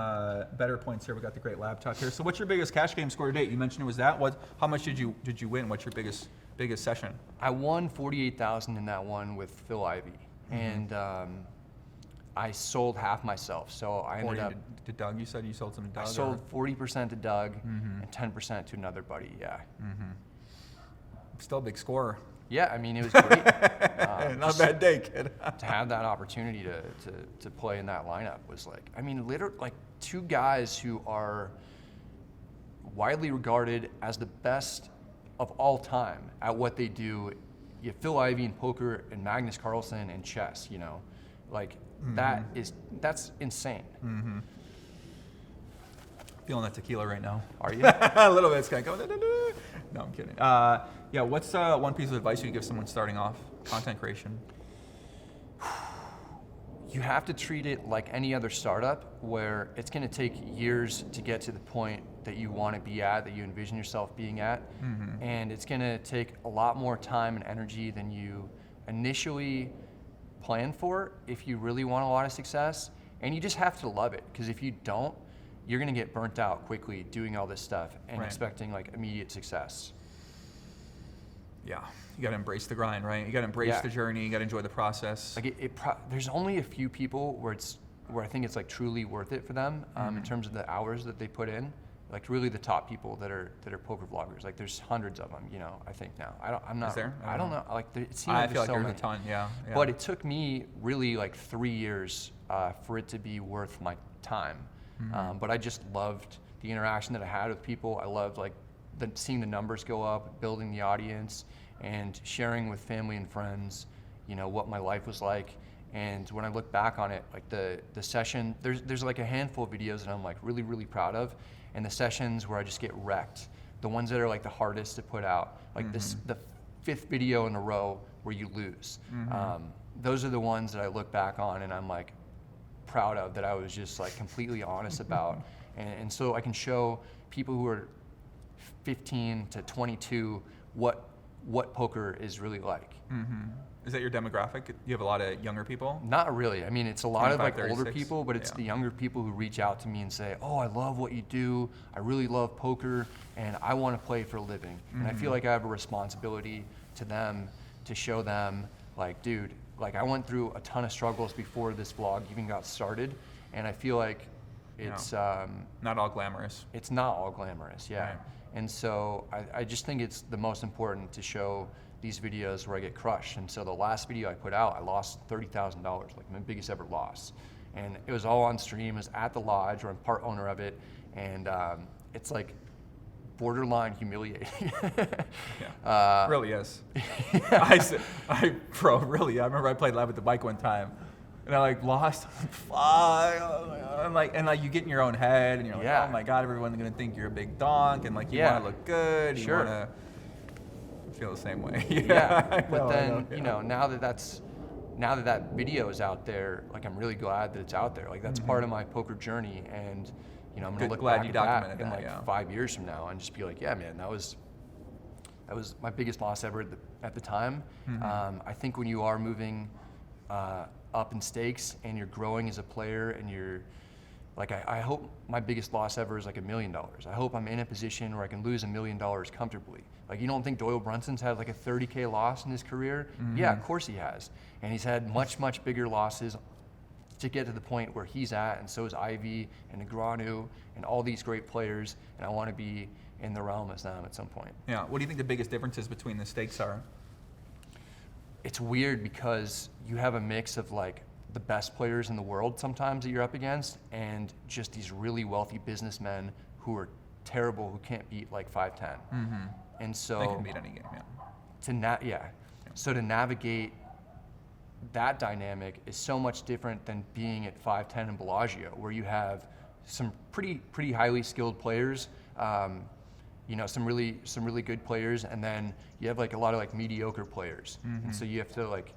[SPEAKER 1] better points here. We got the great lab talk here. So what's your biggest cash game score to date? You mentioned it was that. How much did you win? What's your biggest session?
[SPEAKER 3] I won $48,000 in that one with Phil Ivey, and I sold half myself. So I ended up
[SPEAKER 1] to Doug. You said you sold some to Doug.
[SPEAKER 3] I sold 40% to Doug and 10% to another buddy. Yeah.
[SPEAKER 1] Still a big score.
[SPEAKER 3] Yeah, I mean it was great.
[SPEAKER 1] Not a bad day, kid.
[SPEAKER 3] To have that opportunity to play in that lineup was like, I mean, literally like two guys who are widely regarded as the best of all time at what they do. You have Phil Ivey in poker and Magnus Carlsen in chess. Like that's insane.
[SPEAKER 1] Feeling that tequila right now.
[SPEAKER 3] Are you?
[SPEAKER 1] A little bit. It's kind of going. No, I'm kidding. Yeah. What's one piece of advice you give someone starting off content creation?
[SPEAKER 3] You have to treat it like any other startup, where it's going to take years to get to the point that you want to be at, that you envision yourself being at, and it's going to take a lot more time and energy than you initially plan for if you really want a lot of success. And you just have to love it, because if you don't, you're going to get burnt out quickly doing all this stuff and expecting like immediate success. Yeah.
[SPEAKER 1] You got to embrace the grind, right? You got to embrace the journey. You got to enjoy the process.
[SPEAKER 3] Like there's only a few people where I think it's like truly worth it for them in terms of the hours that they put in. Like really the top people that are poker vloggers. Like there's hundreds of them, I think now. I'm not.
[SPEAKER 1] Is there?
[SPEAKER 3] I don't know. Like it seems
[SPEAKER 1] I
[SPEAKER 3] like
[SPEAKER 1] feel
[SPEAKER 3] there's
[SPEAKER 1] like
[SPEAKER 3] so
[SPEAKER 1] there's
[SPEAKER 3] many.
[SPEAKER 1] a ton. Yeah.
[SPEAKER 3] But it took me really like 3 years for it to be worth my time. But I just loved the interaction that I had with people. I loved like seeing the numbers go up, building the audience, and sharing with family and friends, what my life was like. And when I look back on it, like the session, there's like a handful of videos that I'm like really, really proud of. And the sessions where I just get wrecked, the ones that are like the hardest to put out, like the 5th video in a row where you lose. Those are the ones that I look back on and I'm like proud of, that I was just like completely honest about. And so I can show people who are 15 to 22 what poker is really like.
[SPEAKER 1] Is that your demographic? You have a lot of younger people?
[SPEAKER 3] Not really. I mean, it's a lot of like
[SPEAKER 1] 36?
[SPEAKER 3] older people, but it's the younger people who reach out to me and say, "Oh, I love what you do. I really love poker, and I want to play for a living." And I feel like I have a responsibility to them to show them, like, dude, like I went through a ton of struggles before this vlog even got started, and I feel like it's
[SPEAKER 1] not all glamorous.
[SPEAKER 3] It's not all glamorous, yeah.
[SPEAKER 1] Right.
[SPEAKER 3] And so I just think it's the most important to show these videos where I get crushed. And so the last video I put out, I lost $30,000, like my biggest ever loss. And it was all on stream. It was at the lodge, where I'm part owner of it. And it's like borderline humiliating.
[SPEAKER 1] Really is. Bro, really. I remember I played live with the bike one time. and I like lost. Fuck. And like you get in your own head, and you're like,
[SPEAKER 3] Yeah.
[SPEAKER 1] oh my god, everyone's gonna think you're a big donk, and like you
[SPEAKER 3] Yeah.
[SPEAKER 1] want to look good.
[SPEAKER 3] Sure.
[SPEAKER 1] You want to feel the same way.
[SPEAKER 3] Yeah,
[SPEAKER 1] I
[SPEAKER 3] but
[SPEAKER 1] know,
[SPEAKER 3] then
[SPEAKER 1] yeah.
[SPEAKER 3] you know, now that video is out there, like I'm really glad that it's out there. Like that's part of my poker journey, and you know, I'm gonna look
[SPEAKER 1] Glad
[SPEAKER 3] back
[SPEAKER 1] you
[SPEAKER 3] at that
[SPEAKER 1] documented
[SPEAKER 3] in
[SPEAKER 1] that,
[SPEAKER 3] like
[SPEAKER 1] yeah.
[SPEAKER 3] 5 years from now and just be like, yeah, man, that was my biggest loss ever at the time. I think when you are moving up in stakes and you're growing as a player and you're like, I hope my biggest loss ever is like $1 million. I hope I'm in a position where I can lose $1 million comfortably. Like, you don't think Doyle Brunson's had like a 30K loss in his career? Yeah, of course he has. And he's had much, much bigger losses to get to the point where he's at, and so is Ivy and Negreanu and all these great players, and I want to be in the realm as them at some point.
[SPEAKER 1] Yeah. What do you think the biggest differences between the stakes are?
[SPEAKER 3] It's weird because you have a mix of like the best players in the world sometimes that you're up against, and just these really wealthy businessmen who are terrible, who can't beat like 5'10". And so
[SPEAKER 1] They can beat any game. Yeah.
[SPEAKER 3] So to navigate that dynamic is so much different than being at 5'10" in Bellagio, where you have some pretty highly skilled players, you know, some really good players, and then you have like a lot of like mediocre players, and so you have to like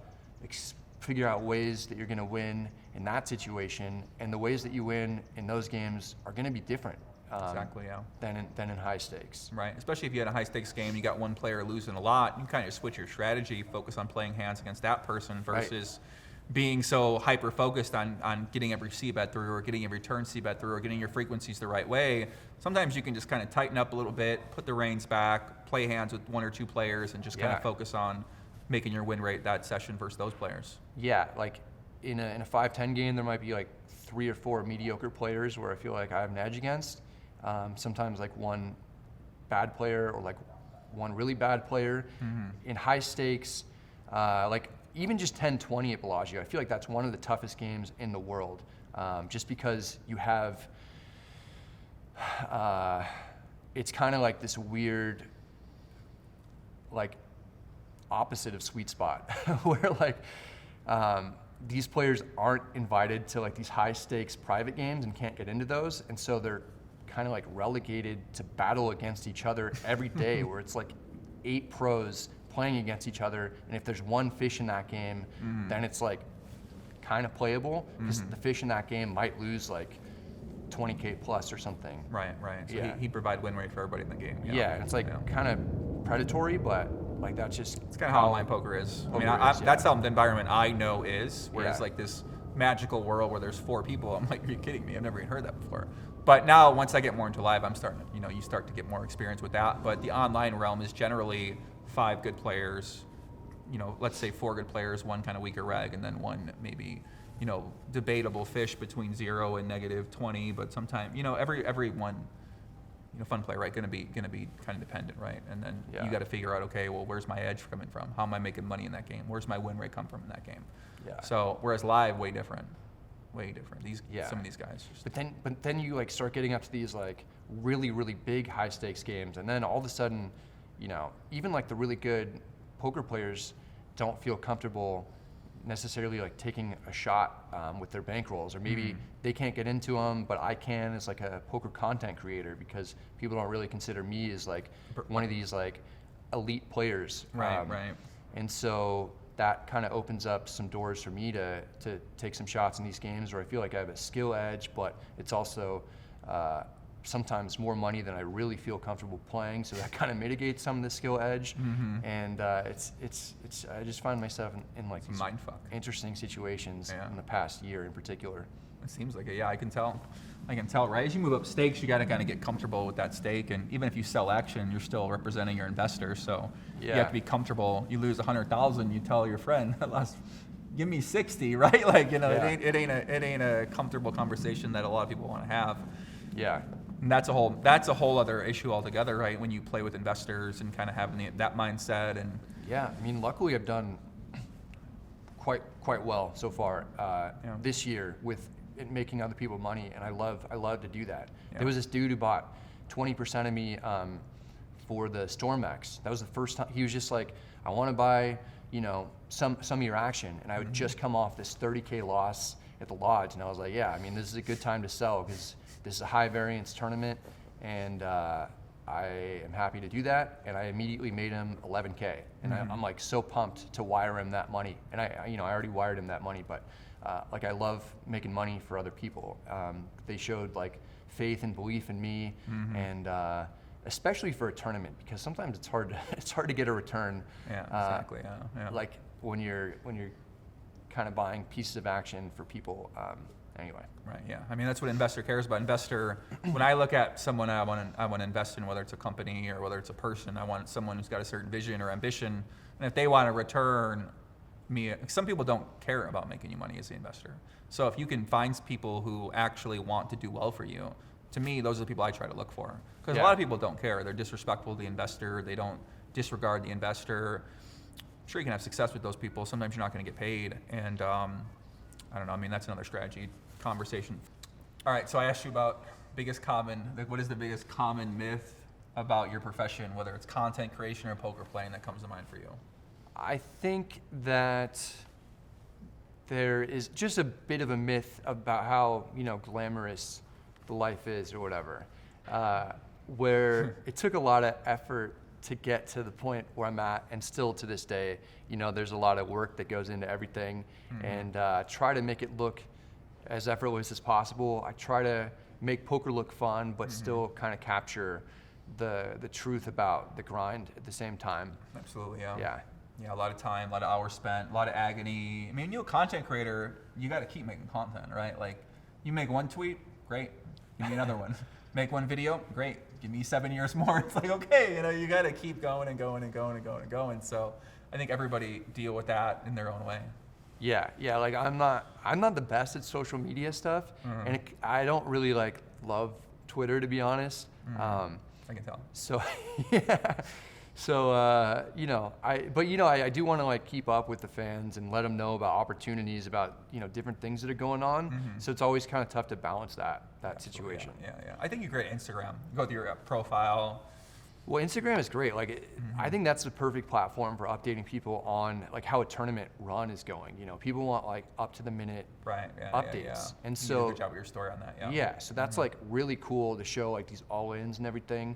[SPEAKER 3] figure out ways that you're going to win in that situation, and the ways that you win in those games are going to be different.
[SPEAKER 1] Exactly. Yeah.
[SPEAKER 3] Than in high stakes.
[SPEAKER 1] Right, especially if you had a high-stakes game, you got one player losing a lot, you kind of switch your strategy, focus on playing hands against that person versus being so hyper-focused on getting every C-bet through or getting every turn C-bet through or getting your frequencies the right way. Sometimes you can just kind of tighten up a little bit, put the reins back, play hands with one or two players, and just kind of focus on making your win rate that session versus those players.
[SPEAKER 3] Yeah, like in a 5-10 game, there might be like 3 or 4 mediocre players where I feel like I have an edge against. Sometimes like one bad player or like one really bad player. In high stakes, like even just 10-20 at Bellagio, I feel like that's one of the toughest games in the world, just because you have, it's kind of like this weird, like opposite of sweet spot, where like these players aren't invited to like these high stakes private games and can't get into those, and so they're kind of like relegated to battle against each other every day, where it's like 8 pros playing against each other, and if there's one fish in that game, then it's like kind of playable, because the fish in that game might lose like 20K plus or something.
[SPEAKER 1] Right. So he'd provide win rate for everybody in the game.
[SPEAKER 3] Yeah, and it's like kind of predatory, but like that's just
[SPEAKER 1] It's kind of how online poker is. That's how the environment I know is, where it's like this magical world where there's 4 people. I'm like, are you kidding me? I've never even heard that before. But now, once I get more into live, I'm starting to, you start to get more experience with that. But the online realm is generally 5 good players, let's say 4 good players, 1 kind of weaker reg, and then 1 maybe, debatable fish between 0 and -20. But sometimes, every one, fun play, right? Going to be kind of dependent, right? And then you got to figure out, okay, well, where's my edge coming from? How am I making money in that game? Where's my win rate come from in that game?
[SPEAKER 3] Yeah.
[SPEAKER 1] So whereas live, way different. Some of these guys.
[SPEAKER 3] But then you like start getting up to these like really, really big high stakes games, and then all of a sudden, even like the really good poker players don't feel comfortable necessarily like taking a shot with their bankrolls, or maybe they can't get into them, but I can as like a poker content creator, because people don't really consider me as like one of these like elite players.
[SPEAKER 1] Right.
[SPEAKER 3] And so that kind of opens up some doors for me to take some shots in these games where I feel like I have a skill edge, but it's also sometimes more money than I really feel comfortable playing. So that kind of mitigates some of the skill edge. And it's I just find myself in like these interesting situations in the past year in particular.
[SPEAKER 1] It seems like it. Yeah, I can tell, right? As you move up stakes, you got to kind of get comfortable with that stake. And even if you sell action, you're still representing your investor. So you have to be comfortable. You lose 100,000, you tell your friend, give me 60, right? Like, it ain't a comfortable conversation that a lot of people want to have.
[SPEAKER 3] Yeah.
[SPEAKER 1] And that's a whole other issue altogether, right? When you play with investors and kind of having that mindset. And
[SPEAKER 3] yeah, I mean, luckily I've done quite well so far this year with making other people money, and I love to do that. There was this dude who bought 20% of me for the Storm X. That was the first time. He was just like, I want to buy you know, some of your action. And I would just come off this 30K loss at the lodge, and I was like, yeah, I mean, this is a good time to sell because this is a high variance tournament, and I am happy to do that. And I immediately made him 11K, and I'm like so pumped to wire him that money. And I already wired him that money, but like I love making money for other people. They showed like faith and belief in me, and especially for a tournament, because sometimes it's hard to get a return.
[SPEAKER 1] Yeah, exactly. Yeah.
[SPEAKER 3] Like when you're kind of buying pieces of action for people. Anyway.
[SPEAKER 1] Right. Yeah. I mean, that's what investor cares about. When I look at someone I want to invest in, whether it's a company or whether it's a person, I want someone who's got a certain vision or ambition, and if they want to return me, some people don't care about making you money as the investor. So if you can find people who actually want to do well for you, to me, those are the people I try to look for. Because a lot of people don't care. They're disrespectful to the investor. They don't disregard the investor. Sure, you can have success with those people. Sometimes you're not going to get paid. And I don't know. I mean, that's another strategy conversation. All right. So I asked you about what is the biggest common myth about your profession, whether it's content creation or poker playing, that comes to mind for you?
[SPEAKER 3] I think that there is just a bit of a myth about how, you know, glamorous the life is or whatever, where it took a lot of effort to get to the point where I'm at, and still to this day, you know, there's a lot of work that goes into everything, and try to make it look as effortless as possible. I try to make poker look fun, but still kind of capture the truth about the grind at the same time.
[SPEAKER 1] Absolutely, yeah.
[SPEAKER 3] Yeah.
[SPEAKER 1] Yeah, a lot of time, a lot of hours spent, a lot of agony. I mean, you're a content creator, you got to keep making content, right? Like, you make one tweet, great, give me another one. Make one video, great, give me 7 years more. It's like, okay, you know, you got to keep going and going and going and going and going. So I think everybody deal with that in their own way.
[SPEAKER 3] Yeah, like I'm not the best at social media stuff, and I don't really like love Twitter, to be honest.
[SPEAKER 1] I can tell.
[SPEAKER 3] So yeah, so you know, I do want to like keep up with the fans and let them know about opportunities, about, you know, different things that are going on. So it's always kind of tough to balance that
[SPEAKER 1] Absolutely,
[SPEAKER 3] situation.
[SPEAKER 1] Yeah. I think you're great at Instagram. You go with your profile.
[SPEAKER 3] Well, Instagram is great. Like, I think that's the perfect platform for updating people on like how a tournament run is going. You know, people want like up to the minute updates,
[SPEAKER 1] Yeah.
[SPEAKER 3] and
[SPEAKER 1] You
[SPEAKER 3] so
[SPEAKER 1] did a good job with your story on that. Yeah.
[SPEAKER 3] so that's like really cool to show like these all-ins and everything.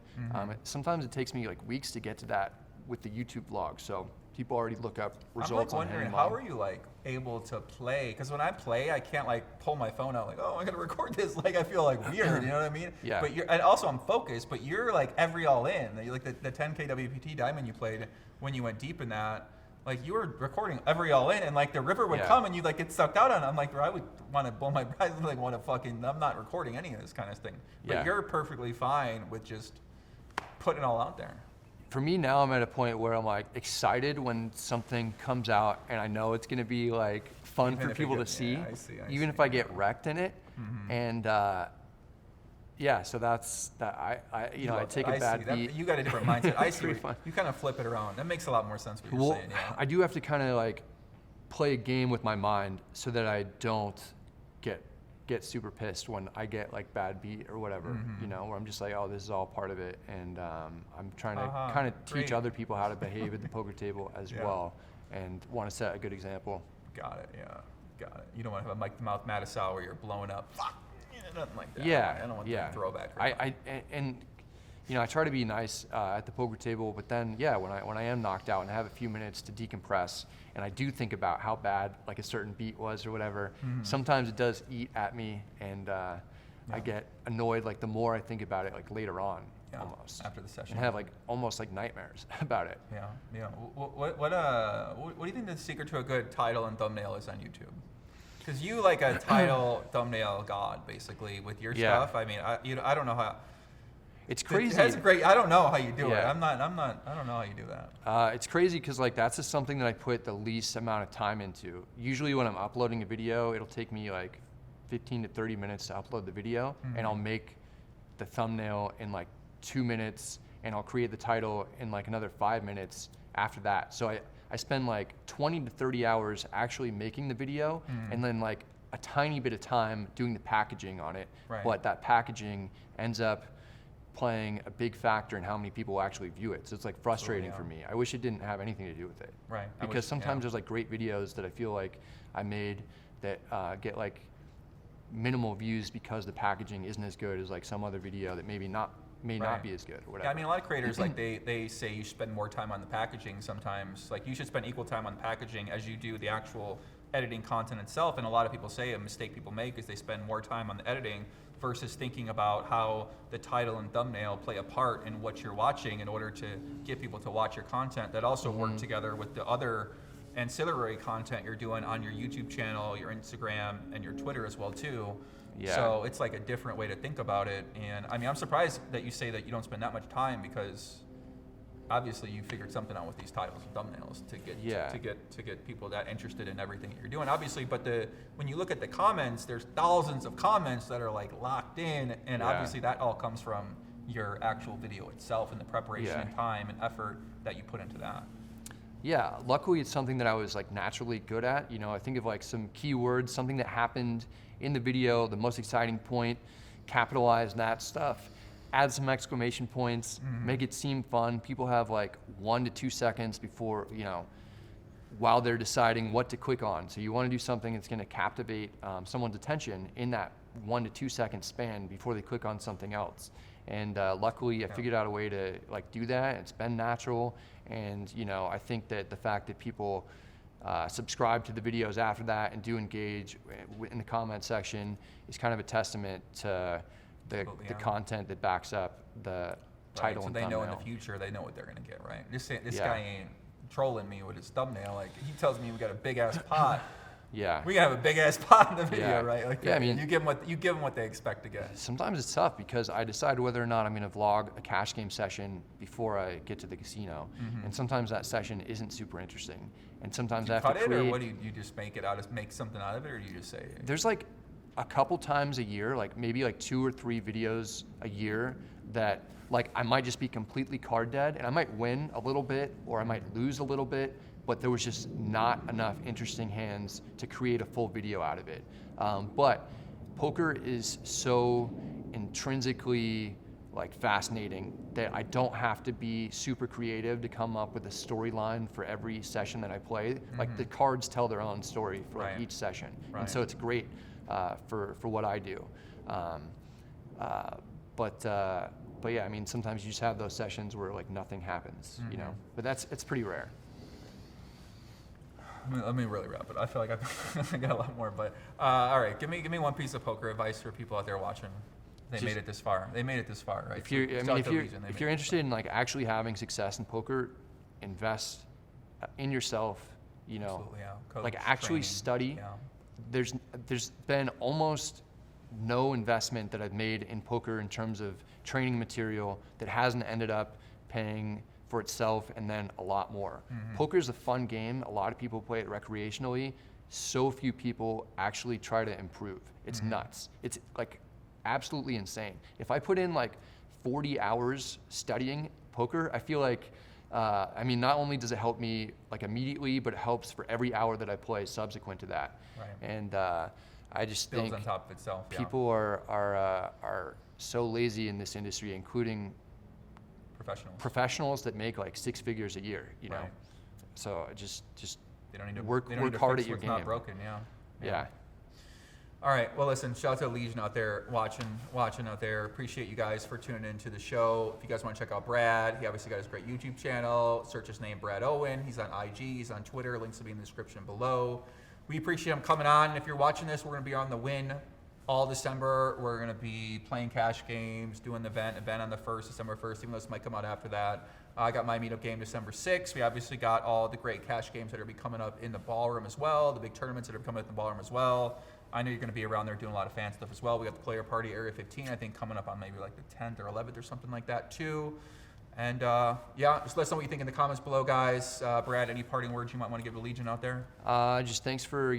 [SPEAKER 3] Sometimes it takes me like weeks to get to that with the YouTube vlog. So people already look up results.
[SPEAKER 1] I'm like wondering, how are you like able to play? Because when I play, I can't like pull my phone out like, oh, I gotta record this. Like, I feel like weird, you know what I mean?
[SPEAKER 3] Yeah.
[SPEAKER 1] But and also I'm focused, but you're like every all in. You're like the 10K WPT Diamond you played when you went deep in that. Like, you were recording every all in, and like the river would come and you like get sucked out on it. I'm like, bro, I would want to blow my brains. Like, want to fucking, I'm not recording any of this kind of thing. But you're perfectly fine with just putting it all out there.
[SPEAKER 3] For me now, I'm at a point where I'm like excited when something comes out and I know it's gonna be like fun for people to see, even if I get wrecked in it. And so that's that. I take a bad beat.
[SPEAKER 1] You got a different mindset. I see. You kind of flip it around. That makes a lot more sense what you're saying. Yeah.
[SPEAKER 3] I do have to kind of like play a game with my mind so that I don't get super pissed when I get like bad beat or whatever, you know, where I'm just like, oh, this is all part of it, and I'm trying to kind of teach other people how to behave at the poker table as well, and want to set a good example.
[SPEAKER 1] Got it. You don't want to have a Mike the Mouth Mattisau where you're blowing up. Fuck, nothing like that.
[SPEAKER 3] Yeah,
[SPEAKER 1] I don't want that throwback.
[SPEAKER 3] And you know, I try to be nice at the poker table, but then when I am knocked out and I have a few minutes to decompress, and I do think about how bad like a certain beat was or whatever, sometimes it does eat at me, and I get annoyed like the more I think about it, like later on, almost
[SPEAKER 1] after the session,
[SPEAKER 3] and have like almost like nightmares about it.
[SPEAKER 1] Yeah. What do you think the secret to a good title and thumbnail is on YouTube? Because you like a title thumbnail god basically with your stuff. I mean, I don't know how.
[SPEAKER 3] It's crazy.
[SPEAKER 1] That's great. I don't know how you do it. I don't know how you do that.
[SPEAKER 3] It's crazy because like that's just something that I put the least amount of time into. Usually when I'm uploading a video, it'll take me like 15 to 30 minutes to upload the video, and I'll make the thumbnail in like 2 minutes, and I'll create the title in like another 5 minutes after that. So I spend like 20 to 30 hours actually making the video, and then like a tiny bit of time doing the packaging on it. But that packaging ends up playing a big factor in how many people actually view it. So it's like frustrating for me. I wish it didn't have anything to do with it.
[SPEAKER 1] Right.
[SPEAKER 3] Because sometimes there's like great videos that I feel like I made that get like minimal views because the packaging isn't as good as like some other video that may not be as good or whatever.
[SPEAKER 1] Yeah, I mean, a lot of creators, like they say you should spend more time on the packaging sometimes. Like you should spend equal time on the packaging as you do the actual editing content itself. And a lot of people say a mistake people make is they spend more time on the editing versus thinking about how the title and thumbnail play a part in what you're watching in order to get people to watch your content that also work together with the other ancillary content you're doing on your YouTube channel, your Instagram, and your Twitter as well too.
[SPEAKER 3] Yeah.
[SPEAKER 1] So it's like a different way to think about it. And I mean, I'm surprised that you say that you don't spend that much time because obviously you figured something out with these titles and thumbnails to get people that interested in everything that you're doing. Obviously, but when you look at the comments, there's thousands of comments that are like locked in, and obviously that all comes from your actual video itself and the preparation and time and effort that you put into that.
[SPEAKER 3] Yeah, luckily it's something that I was like naturally good at. You know, I think of like some keywords, something that happened in the video, the most exciting point, capitalize that stuff, add some exclamation points, make it seem fun. People have like 1 to 2 seconds before, you know, while they're deciding what to click on. So you want to do something that's going to captivate someone's attention in that 1 to 2 second span before they click on something else. And luckily I figured out a way to like do that. It's been natural. And, you know, I think that the fact that people subscribe to the videos after that and do engage in the comment section is kind of a testament to the content that backs up the title and thumbnail.
[SPEAKER 1] So they know in the future, they know what they're going to get, right? This guy ain't trolling me with his thumbnail. Like, he tells me we got a big-ass pot.
[SPEAKER 3] Yeah.
[SPEAKER 1] We have a big-ass pot in the video, right? Like,
[SPEAKER 3] I mean,
[SPEAKER 1] you give them what they expect to get.
[SPEAKER 3] Sometimes it's tough because I decide whether or not I'm going to vlog a cash game session before I get to the casino. And sometimes that session isn't super interesting. And sometimes I have to create...
[SPEAKER 1] Cut it, or what do you just make something out of it, or do you just say...
[SPEAKER 3] There's like a couple times a year, like maybe like 2 or 3 videos a year that like I might just be completely card dead and I might win a little bit or I might lose a little bit, but there was just not enough interesting hands to create a full video out of it. But poker is so intrinsically like fascinating that I don't have to be super creative to come up with a storyline for every session that I play. Like the cards tell their own story for like each session. And so it's great for what I do. But yeah, I mean, sometimes you just have those sessions where like nothing happens, you know, but it's pretty rare.
[SPEAKER 1] Let me really wrap it. I feel like I got a lot more, but all right. Give me one piece of poker advice for people out there watching. They made it this far, right?
[SPEAKER 3] If you're interested in like actually having success in poker, invest in yourself. You know,
[SPEAKER 1] absolutely, yeah. Coach,
[SPEAKER 3] like actually
[SPEAKER 1] training,
[SPEAKER 3] study.
[SPEAKER 1] Yeah.
[SPEAKER 3] There's been almost no investment that I've made in poker in terms of training material that hasn't ended up paying for itself and then a lot more. Poker is a fun game. A lot of people play it recreationally. So few people actually try to improve. It's nuts. It's like absolutely insane. If I put in like 40 hours studying poker, I feel like, I mean, not only does it help me like immediately, but it helps for every hour that I play subsequent to that. Right. And I just
[SPEAKER 1] builds
[SPEAKER 3] think
[SPEAKER 1] on top of itself.
[SPEAKER 3] People are so lazy in this industry, including professionals that make like 6 figures a year, you know. So just
[SPEAKER 1] they don't need to
[SPEAKER 3] work
[SPEAKER 1] to
[SPEAKER 3] hard
[SPEAKER 1] fix
[SPEAKER 3] at your
[SPEAKER 1] what's
[SPEAKER 3] game.
[SPEAKER 1] not broken,
[SPEAKER 3] Yeah.
[SPEAKER 1] All right. Well, listen. Shout out to Legion out there watching out there. Appreciate you guys for tuning into the show. If you guys want to check out Brad, he obviously got his great YouTube channel. Search his name, Brad Owen. He's on IG. He's on Twitter. Links will be in the description below. We appreciate him coming on. If you're watching this, we're going to be on the Wynn all December. We're going to be playing cash games, doing the event on the 1st, December 1st, even though this might come out after that. I got my meetup game December 6th. We obviously got all the great cash games that are going to be coming up in the ballroom as well, the big tournaments that are coming up in the ballroom as well. I know you're going to be around there doing a lot of fan stuff as well. We got the player party Area 15, I think, coming up on maybe like the 10th or 11th or something like that too. And yeah, just let us know what you think in the comments below, guys. Brad, any parting words you might want to give the Legion out there?
[SPEAKER 3] Just thanks for,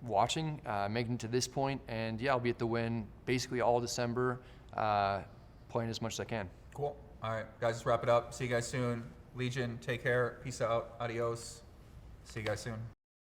[SPEAKER 3] watching, making it to this point. And yeah, I'll be at the Wynn basically all December, playing as much as I can.
[SPEAKER 1] Cool. All right, guys, let's wrap it up. See you guys soon. Legion, take care. Peace out. Adios. See you guys soon.